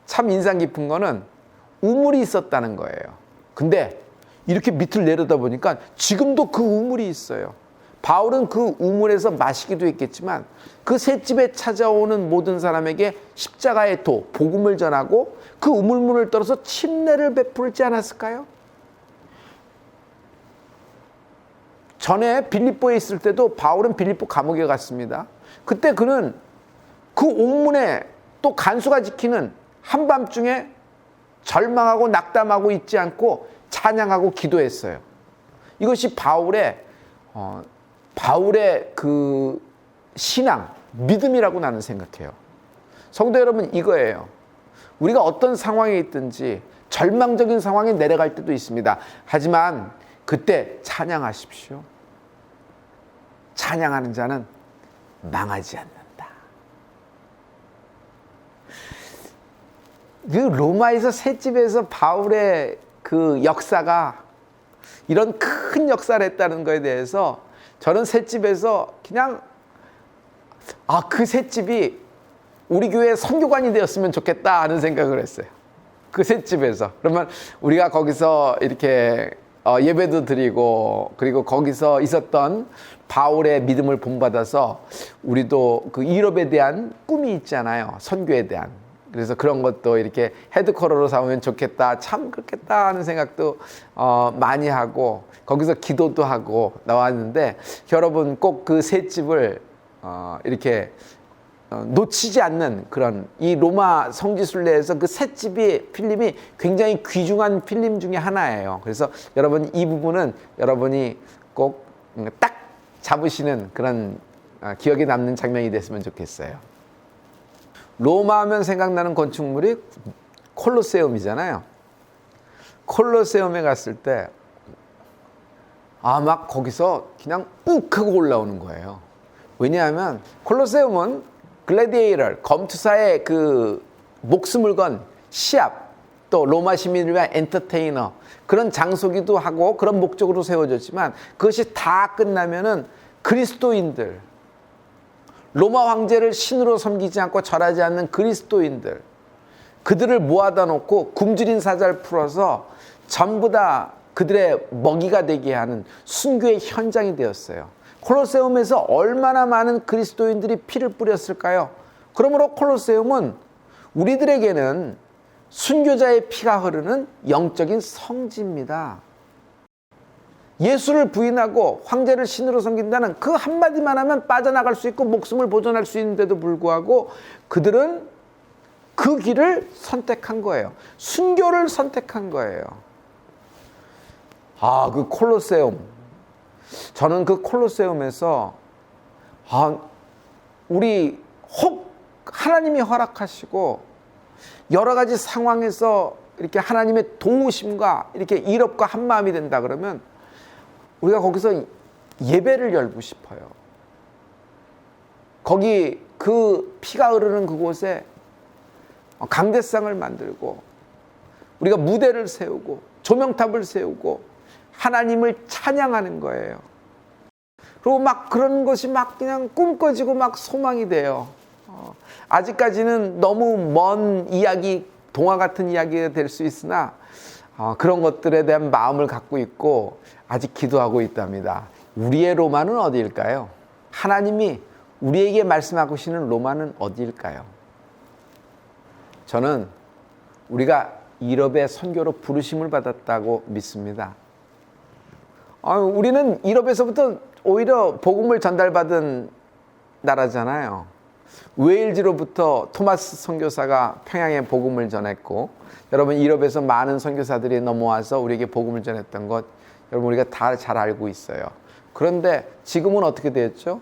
참 인상 깊은 거는 우물이 있었다는 거예요. 근데 이렇게 밑을 내려다 보니까 지금도 그 우물이 있어요. 바울은 그 우물에서 마시기도 했겠지만 그 셋집에 찾아오는 모든 사람에게 십자가의 도, 복음을 전하고 그 우물물을 떨어서 침례를 베풀지 않았을까요? 전에 빌립보에 있을 때도 바울은 빌립보 감옥에 갔습니다. 그때 그는 그 옥문에 또 간수가 지키는 한밤중에 절망하고 낙담하고 있지 않고 찬양하고 기도했어요. 이것이 바울의 그 신앙, 믿음이라고 나는 생각해요. 성도 여러분, 이거예요. 우리가 어떤 상황에 있든지 절망적인 상황에 내려갈 때도 있습니다. 하지만 그때 찬양하십시오. 찬양하는 자는 망하지 않는다. 그 로마에서 셋집에서 바울의 그 역사가 이런 큰 역사를 했다는 것에 대해서 저는 셋집에서 그냥 그 셋집이 우리 교회 선교관이 되었으면 좋겠다 하는 생각을 했어요. 그 셋집에서. 그러면 우리가 거기서 이렇게 예배도 드리고 그리고 거기서 있었던 바울의 믿음을 본받아서 우리도 그 유럽에 대한 꿈이 있잖아요. 선교에 대한. 그래서 그런 것도 이렇게 헤드쿼터로 삼으면 좋겠다, 참 그렇겠다 하는 생각도 많이 하고 거기서 기도도 하고 나왔는데 여러분 꼭 그 셋집을 이렇게 놓치지 않는 그런 이 로마 성지순례에서 그 셋집이 필름이 굉장히 귀중한 필름 중에 하나예요. 그래서 여러분 이 부분은 여러분이 꼭 딱 잡으시는 그런 기억에 남는 장면이 됐으면 좋겠어요. 로마 하면 생각나는 건축물이 콜로세움이잖아요. 콜로세움에 갔을 때 막 거기서 그냥 욱 하고 올라오는 거예요. 왜냐하면 콜로세움은 글래디에이터, 검투사의 그 목숨을 건 시합, 또 로마 시민을 위한 엔터테이너 그런 장소기도 하고 그런 목적으로 세워졌지만 그것이 다 끝나면은 그리스도인들, 로마 황제를 신으로 섬기지 않고 절하지 않는 그리스도인들, 그들을 모아다 놓고 굶주린 사자를 풀어서 전부 다 그들의 먹이가 되게 하는 순교의 현장이 되었어요. 콜로세움에서 얼마나 많은 그리스도인들이 피를 뿌렸을까요? 그러므로 콜로세움은 우리들에게는 순교자의 피가 흐르는 영적인 성지입니다. 예수를 부인하고 황제를 신으로 섬긴다는 그 한마디만 하면 빠져나갈 수 있고 목숨을 보존할 수 있는데도 불구하고 그들은 그 길을 선택한 거예요. 순교를 선택한 거예요. 그 콜로세움. 저는 그 콜로세움에서 우리 혹 하나님이 허락하시고 여러 가지 상황에서 이렇게 하나님의 도우심과 이렇게 일업과 한 마음이 된다 그러면 우리가 거기서 예배를 열고 싶어요. 거기 그 피가 흐르는 그곳에 강대상을 만들고 우리가 무대를 세우고 조명탑을 세우고 하나님을 찬양하는 거예요. 그리고 막 그런 것이 막 그냥 꿈꿔지고 막 소망이 돼요. 아직까지는 너무 먼 이야기, 동화 같은 이야기가 될 수 있으나 그런 것들에 대한 마음을 갖고 있고 아직 기도하고 있답니다. 우리의 로마는 어디일까요? 하나님이 우리에게 말씀하고 계시는 로마는 어디일까요? 저는 우리가 일업의 선교로 부르심을 받았다고 믿습니다. 우리는 일업에서부터 오히려 복음을 전달받은 나라잖아요. 웨일즈로부터 토마스 선교사가 평양에 복음을 전했고, 여러분 일업에서 많은 선교사들이 넘어와서 우리에게 복음을 전했던 것 여러분 우리가 다 잘 알고 있어요. 그런데 지금은 어떻게 되었죠?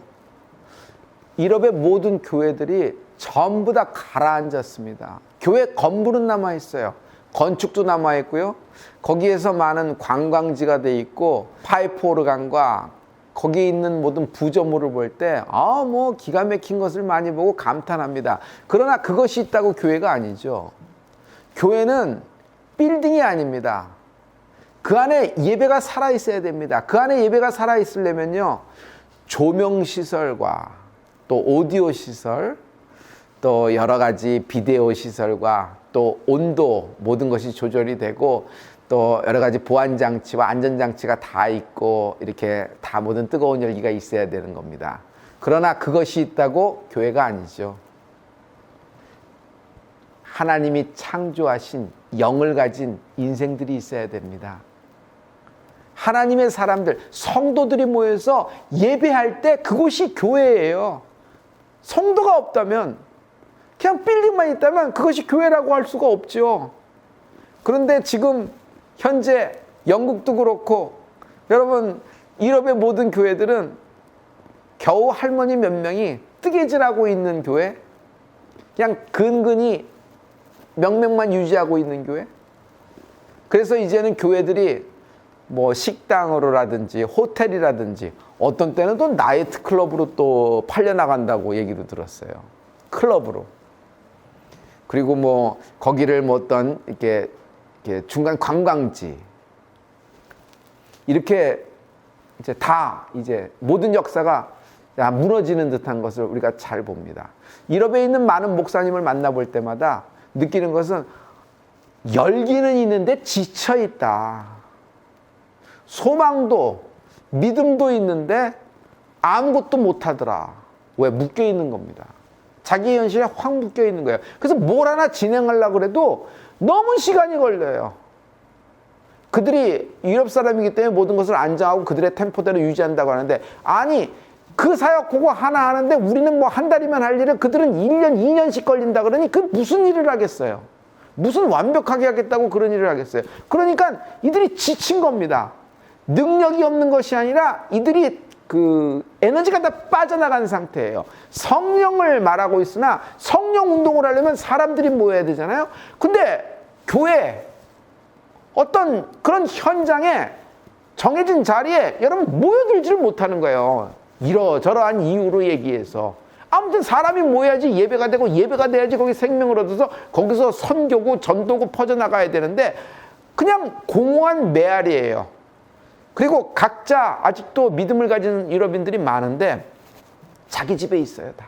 일업의 모든 교회들이 전부 다 가라앉았습니다. 교회 건물은 남아 있어요. 건축도 남아 있고요. 거기에서 많은 관광지가 돼 있고 파이프 오르간과 거기 있는 모든 부조물을 볼 때 뭐 기가 막힌 것을 많이 보고 감탄합니다. 그러나 그것이 있다고 교회가 아니죠. 교회는 빌딩이 아닙니다. 그 안에 예배가 살아 있어야 됩니다. 그 안에 예배가 살아 있으려면요, 조명 시설과 또 오디오 시설, 또 여러 가지 비디오 시설과 또 온도 모든 것이 조절이 되고 또 여러 가지 보안 장치와 안전 장치가 다 있고 이렇게 다 모든 뜨거운 열기가 있어야 되는 겁니다. 그러나 그것이 있다고 교회가 아니죠. 하나님이 창조하신 영을 가진 인생들이 있어야 됩니다. 하나님의 사람들, 성도들이 모여서 예배할 때 그곳이 교회예요. 성도가 없다면, 그냥 빌딩만 있다면 그것이 교회라고 할 수가 없죠. 그런데 지금 현재 영국도 그렇고 여러분 유럽의 모든 교회들은 겨우 할머니 몇 명이 뜨개질하고 있는 교회, 그냥 근근히 명맥만 유지하고 있는 교회. 그래서 이제는 교회들이 뭐 식당으로라든지 호텔이라든지 어떤 때는 또 나이트 클럽으로 또 팔려나간다고 얘기도 들었어요. 클럽으로. 그리고 뭐 거기를 뭐 어떤 이렇게 중간 관광지 이렇게 이제 다 이제 모든 역사가 무너지는 듯한 것을 우리가 잘 봅니다. 유럽에 있는 많은 목사님을 만나볼 때마다 느끼는 것은 열기는 있는데 지쳐 있다. 소망도 믿음도 있는데 아무것도 못하더라. 왜? 묶여 있는 겁니다. 자기 현실에 확 묶여 있는 거예요. 그래서 뭘 하나 진행하려고 해도 너무 시간이 걸려요. 그들이 유럽 사람이기 때문에 모든 것을 안정하고 그들의 템포대로 유지한다고 하는데, 아니 그 사역 그거 하나 하는데 우리는 뭐 한 달이면 할 일을 그들은 1년, 2년씩 걸린다 그러니 그 무슨 일을 하겠어요? 무슨 완벽하게 하겠다고 그런 일을 하겠어요? 그러니까 이들이 지친 겁니다. 능력이 없는 것이 아니라 이들이 그 에너지가 다 빠져나간 상태예요. 성령을 말하고 있으나 성령 운동을 하려면 사람들이 모여야 되잖아요. 근데 교회 어떤 그런 현장에 정해진 자리에 여러분 모여들지를 못하는 거예요. 이러저러한 이유로 얘기해서. 아무튼 사람이 모여야지 예배가 되고, 예배가 돼야지 거기 생명을 얻어서 거기서 선교고 전도고 퍼져나가야 되는데 그냥 공허한 메아리예요. 그리고 각자 아직도 믿음을 가진 유럽인들이 많은데 자기 집에 있어요. 다.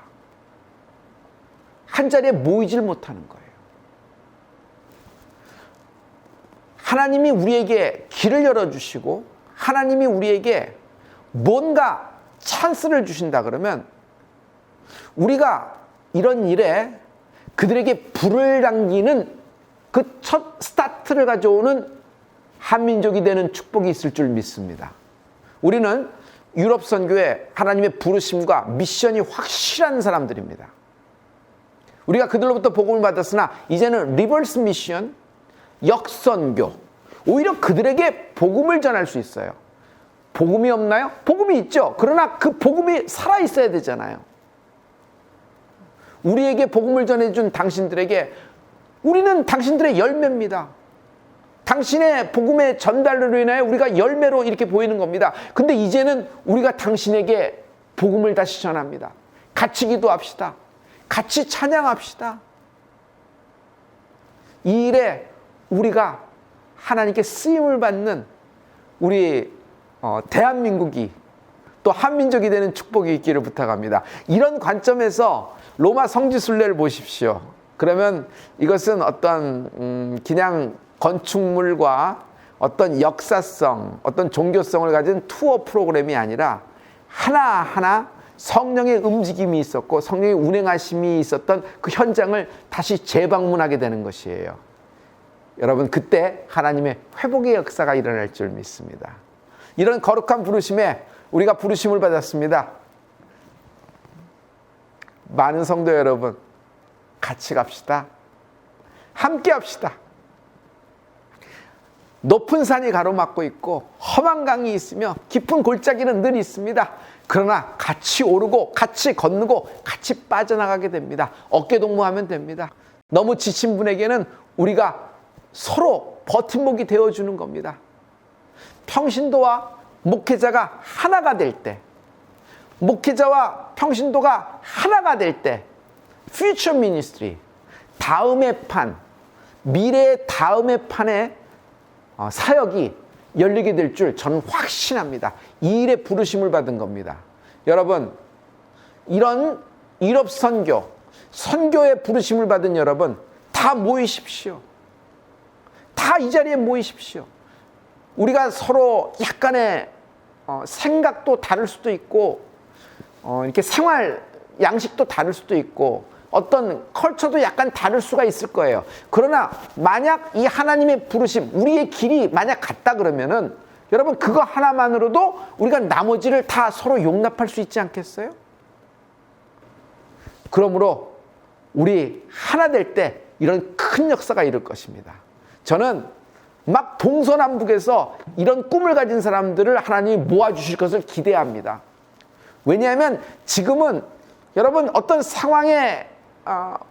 한 자리에 모이질 못하는 거예요. 하나님이 우리에게 길을 열어주시고 하나님이 우리에게 뭔가 찬스를 주신다 그러면 우리가 이런 일에 그들에게 불을 당기는 그 첫 스타트를 가져오는 한민족이 되는 축복이 있을 줄 믿습니다. 우리는 유럽 선교에 하나님의 부르심과 미션이 확실한 사람들입니다. 우리가 그들로부터 복음을 받았으나 이제는 리버스 미션, 역선교, 오히려 그들에게 복음을 전할 수 있어요. 복음이 없나요? 복음이 있죠. 그러나 그 복음이 살아있어야 되잖아요. 우리에게 복음을 전해준 당신들에게 우리는 당신들의 열매입니다. 당신의 복음의 전달로 인하여 우리가 열매로 이렇게 보이는 겁니다. 근데 이제는 우리가 당신에게 복음을 다시 전합니다. 같이 기도합시다. 같이 찬양합시다. 이 일에 우리가 하나님께 쓰임을 받는 우리 대한민국이 또 한민족이 되는 축복이 있기를 부탁합니다. 이런 관점에서 로마 성지순례를 보십시오. 그러면 이것은 어떤 그냥 건축물과 어떤 역사성, 어떤 종교성을 가진 투어 프로그램이 아니라 하나하나 성령의 움직임이 있었고 성령의 운행하심이 있었던 그 현장을 다시 재방문하게 되는 것이에요. 여러분, 그때 하나님의 회복의 역사가 일어날 줄 믿습니다. 이런 거룩한 부르심에 우리가 부르심을 받았습니다. 많은 성도 여러분, 같이 갑시다. 함께 합시다. 높은 산이 가로막고 있고 험한 강이 있으며 깊은 골짜기는 늘 있습니다. 그러나 같이 오르고 같이 건너고 같이 빠져나가게 됩니다. 어깨동무하면 됩니다. 너무 지친 분에게는 우리가 서로 버팀목이 되어주는 겁니다. 평신도와 목회자가 하나가 될 때, 목회자와 평신도가 하나가 될 때, future ministry, 다음의 판, 미래의 다음의 판에 사역이 열리게 될 줄 저는 확신합니다. 이 일에 부르심을 받은 겁니다. 여러분, 이런 유럽 선교, 선교에 부르심을 받은 여러분 다 모이십시오. 다 이 자리에 모이십시오. 우리가 서로 약간의 생각도 다를 수도 있고 이렇게 생활 양식도 다를 수도 있고 어떤 컬처도 약간 다를 수가 있을 거예요. 그러나 만약 이 하나님의 부르심, 우리의 길이 만약 같다 그러면은 여러분 그거 하나만으로도 우리가 나머지를 다 서로 용납할 수 있지 않겠어요? 그러므로 우리 하나 될 때 이런 큰 역사가 이룰 것입니다. 저는 막 동서남북에서 이런 꿈을 가진 사람들을 하나님이 모아주실 것을 기대합니다. 왜냐하면 지금은 여러분 어떤 상황에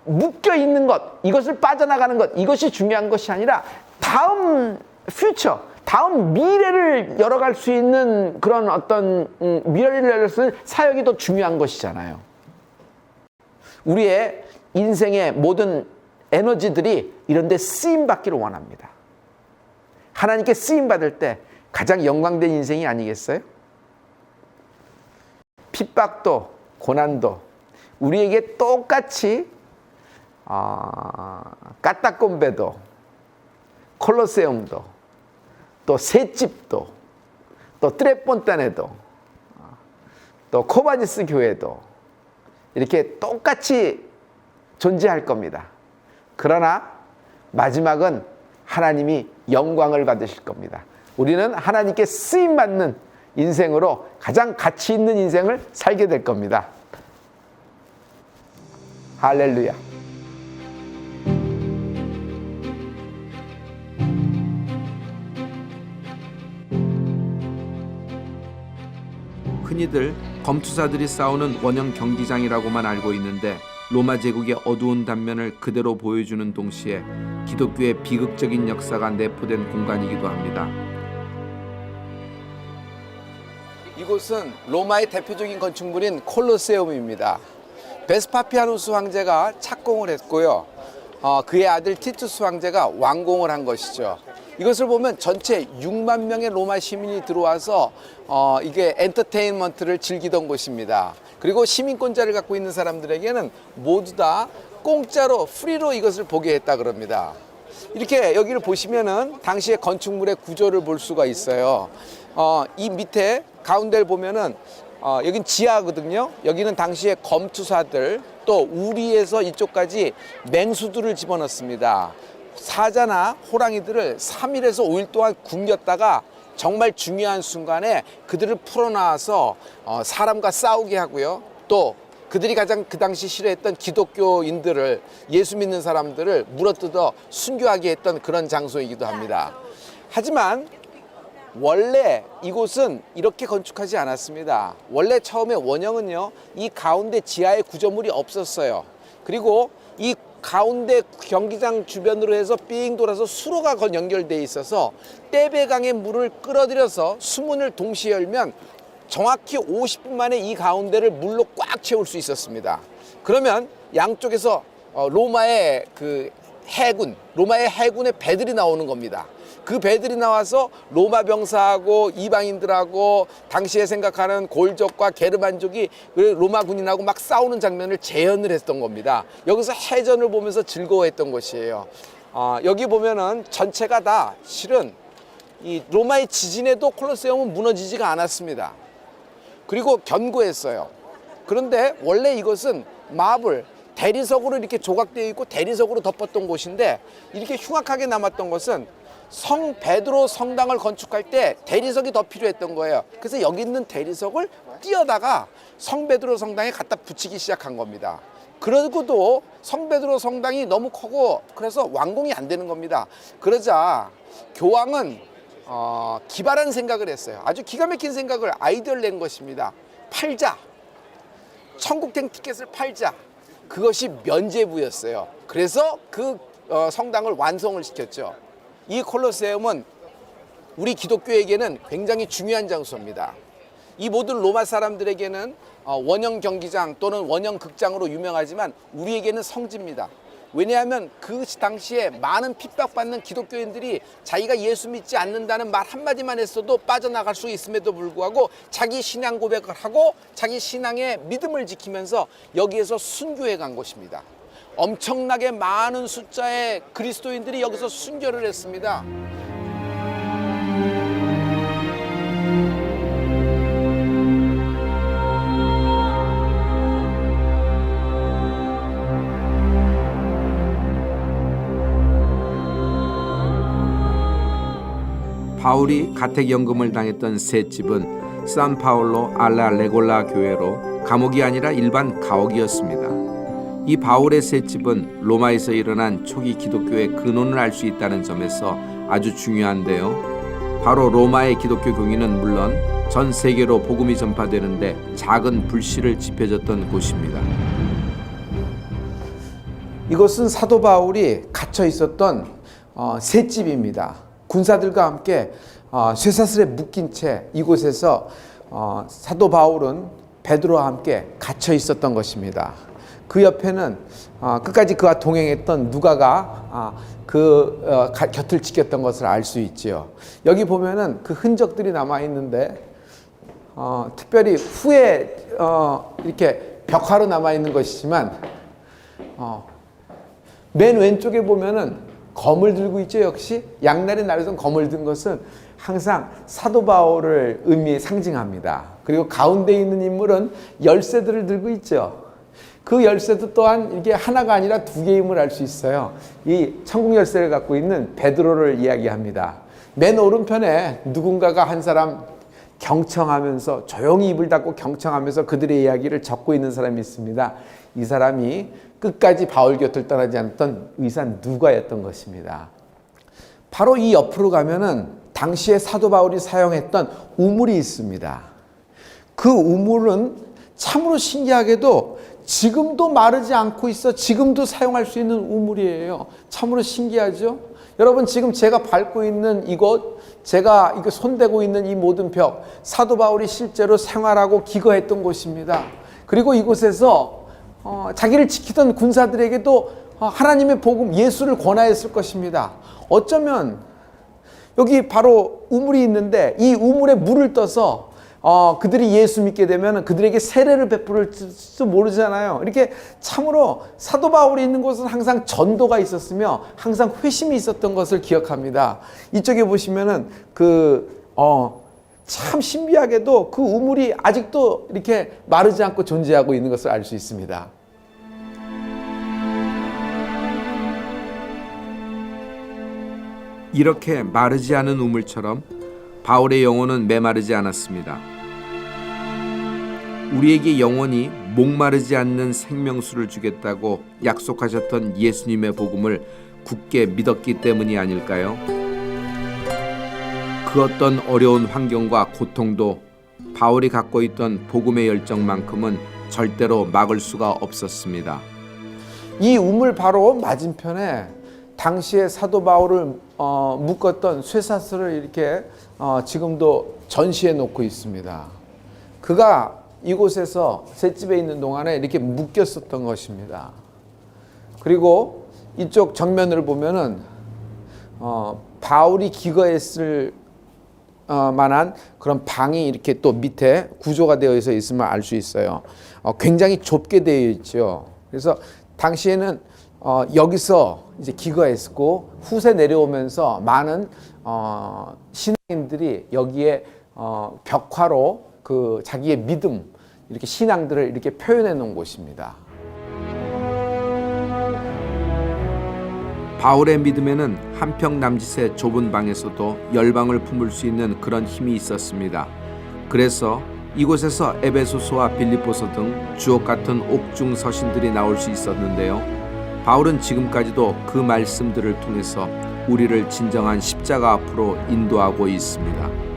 묶여 있는 것, 이것을 빠져나가는 것, 이것이 중요한 것이 아니라 다음 퓨처, 다음 미래를 열어갈 수 있는 그런 어떤 미래를 열을 수 있는 사역이 더 중요한 것이잖아요. 우리의 인생의 모든 에너지들이 이런 데 쓰임받기를 원합니다. 하나님께 쓰임받을 때 가장 영광된 인생이 아니겠어요? 핍박도 고난도 우리에게 똑같이 까따꼼베도 콜로세움도 또 셋집도 또 트레폰타네도 또 코바니스 교회도 이렇게 똑같이 존재할 겁니다. 그러나 마지막은 하나님이 영광을 받으실 겁니다. 우리는 하나님께 쓰임받는 인생으로 가장 가치 있는 인생을 살게 될 겁니다. 할렐루야. 흔히들 검투사들이 싸우는 원형 경기장이라고만 알고 있는데 로마 제국의 어두운 단면을 그대로 보여주는 동시에 기독교의 비극적인 역사가 내포된 공간이기도 합니다. 이곳은 로마의 대표적인 건축물인 콜로세움입니다. 베스파피아누스 황제가 착공을 했고요. 그의 아들 티투스 황제가 완공을 한 것이죠. 이것을 보면 전체 6만 명의 로마 시민이 들어와서 이게 엔터테인먼트를 즐기던 곳입니다. 그리고 시민권자를 갖고 있는 사람들에게는 모두 다 공짜로 프리로 이것을 보게 했다 그럽니다. 이렇게 여기를 보시면은 당시의 건축물의 구조를 볼 수가 있어요. 이 밑에 가운데를 보면은 여긴 지하거든요. 여기는 당시의 검투사들 또 우리에서 이쪽까지 맹수들을 집어넣습니다. 사자나 호랑이들을 3일에서 5일 동안 굶겼다가 정말 중요한 순간에 그들을 풀어놔서 사람과 싸우게 하고요. 또 그들이 가장 그 당시 싫어했던 기독교인들을, 예수 믿는 사람들을 물어뜯어 순교하게 했던 그런 장소이기도 합니다. 하지만 원래 이곳은 이렇게 건축하지 않았습니다. 원래 처음에 원형은요, 이 가운데 지하에 구조물이 없었어요. 그리고 이 가운데 경기장 주변으로 해서 삥 돌아서 수로가 연결되어 있어서 떼배강의 물을 끌어들여서 수문을 동시에 열면 정확히 50분 만에 이 가운데를 물로 꽉 채울 수 있었습니다. 그러면 양쪽에서 로마의 로마의 해군의 배들이 나오는 겁니다. 그 배들이 나와서 로마 병사하고 이방인들하고 당시에 생각하는 골족과 게르만족이 로마 군인하고 막 싸우는 장면을 재현을 했던 겁니다. 여기서 해전을 보면서 즐거워했던 것이에요. 여기 보면은 전체가 다 실은 이 로마의 지진에도 콜로세움은 무너지지가 않았습니다. 그리고 견고했어요. 그런데 원래 이것은 마블, 대리석으로 이렇게 조각되어 있고 대리석으로 덮었던 곳인데, 이렇게 흉악하게 남았던 것은 성 베드로 성당을 건축할 때 대리석이 더 필요했던 거예요. 그래서 여기 있는 대리석을 띄어다가 성 베드로 성당에 갖다 붙이기 시작한 겁니다. 그러고도 성 베드로 성당이 너무 크고 그래서 완공이 안 되는 겁니다. 그러자 교황은 기발한 생각을 했어요. 아주 기가 막힌 생각을, 아이디어를 낸 것입니다. 팔자. 천국행 티켓을 팔자. 그것이 면죄부였어요. 그래서 그 성당을 완성을 시켰죠. 이 콜로세움은 우리 기독교에게는 굉장히 중요한 장소입니다. 이 모든 로마 사람들에게는 원형 경기장 또는 원형 극장으로 유명하지만 우리에게는 성지입니다. 왜냐하면 그 당시에 많은 핍박받는 기독교인들이 자기가 예수 믿지 않는다는 말 한마디만 했어도 빠져나갈 수 있음에도 불구하고 자기 신앙 고백을 하고 자기 신앙의 믿음을 지키면서 여기에서 순교해 간 곳입니다. 엄청나게 많은 숫자의 그리스도인들이 여기서 순교를 했습니다. 바울이 가택연금을 당했던 셋집은 산파울로 알라 레골라 교회로 감옥이 아니라 일반 가옥이었습니다. 이 바울의 셋집은 로마에서 일어난 초기 기독교의 근원을 알 수 있다는 점에서 아주 중요한데요. 바로 로마의 기독교 교인은 물론 전 세계로 복음이 전파되는데 작은 불씨를 지펴줬던 곳입니다. 이곳은 사도 바울이 갇혀 있었던 셋집입니다. 군사들과 함께 쇠사슬에 묶인 채 이곳에서 사도 바울은 베드로와 함께 갇혀 있었던 것입니다. 그 옆에는 끝까지 그와 동행했던 누가가 곁을 지켰던 것을 알 수 있지요. 여기 보면은 그 흔적들이 남아 있는데 특별히 후에 이렇게 벽화로 남아 있는 것이지만 맨 왼쪽에 보면은 검을 들고 있죠. 역시 양날의 날에선 검을 든 것은 항상 사도 바울을 상징합니다. 그리고 가운데 있는 인물은 열쇠들을 들고 있죠. 그 열쇠도 또한 이게 하나가 아니라 두 개임을 알 수 있어요. 이 천국 열쇠를 갖고 있는 베드로를 이야기합니다. 맨 오른편에 누군가가 한 사람 경청하면서 조용히 입을 닫고 경청하면서 그들의 이야기를 적고 있는 사람이 있습니다. 이 사람이 끝까지 바울 곁을 떠나지 않았던 의사 누가였던 것입니다. 바로 이 옆으로 가면은 당시에 사도 바울이 사용했던 우물이 있습니다. 그 우물은 참으로 신기하게도 지금도 마르지 않고 있어 지금도 사용할 수 있는 우물이에요. 참으로 신기하죠? 여러분, 지금 제가 밟고 있는 이곳, 제가 이거 손대고 있는 이 모든 벽, 사도 바울이 실제로 생활하고 기거했던 곳입니다. 그리고 이곳에서 자기를 지키던 군사들에게도 하나님의 복음, 예수를 권하였을 것입니다. 어쩌면 여기 바로 우물이 있는데 이 우물에 물을 떠서 그들이 예수 믿게 되면 그들에게 세례를 베풀을지도 모르잖아요. 이렇게 참으로 사도 바울이 있는 곳은 항상 전도가 있었으며 항상 회심이 있었던 것을 기억합니다. 이쪽에 보시면은 참 신비하게도 그 우물이 아직도 이렇게 마르지 않고 존재하고 있는 것을 알 수 있습니다. 이렇게 마르지 않은 우물처럼 바울의 영혼은 메마르지 않았습니다. 우리에게 영원히 목마르지 않는 생명수를 주겠다고 약속하셨던 예수님의 복음을 굳게 믿었기 때문이 아닐까요? 그 어떤 어려운 환경과 고통도 바울이 갖고 있던 복음의 열정만큼은 절대로 막을 수가 없었습니다. 이 우물 바로 맞은편에 당시에 사도 바울을 묶었던 쇠사슬을 이렇게 지금도 전시해 놓고 있습니다. 그가 이곳에서 셋집에 있는 동안에 이렇게 묶였었던 것입니다. 그리고 이쪽 정면을 보면은 바울이 기거했을 만한 그런 방이 이렇게 또 밑에 구조가 되어 있음을 알 수 있어요. 굉장히 좁게 되어 있죠. 그래서 당시에는 여기서 이제 기거했고 후세 내려오면서 많은 신앙인들이 여기에 벽화로 그 자기의 믿음 이렇게 신앙들을 이렇게 표현해 놓은 곳입니다. 바울의 믿음에는 한평 남짓의 좁은 방에서도 열방을 품을 수 있는 그런 힘이 있었습니다. 그래서 이곳에서 에베소서와 빌립보서 등 주옥 같은 옥중 서신들이 나올 수 있었는데요. 바울은 지금까지도 그 말씀들을 통해서 우리를 진정한 십자가 앞으로 인도하고 있습니다.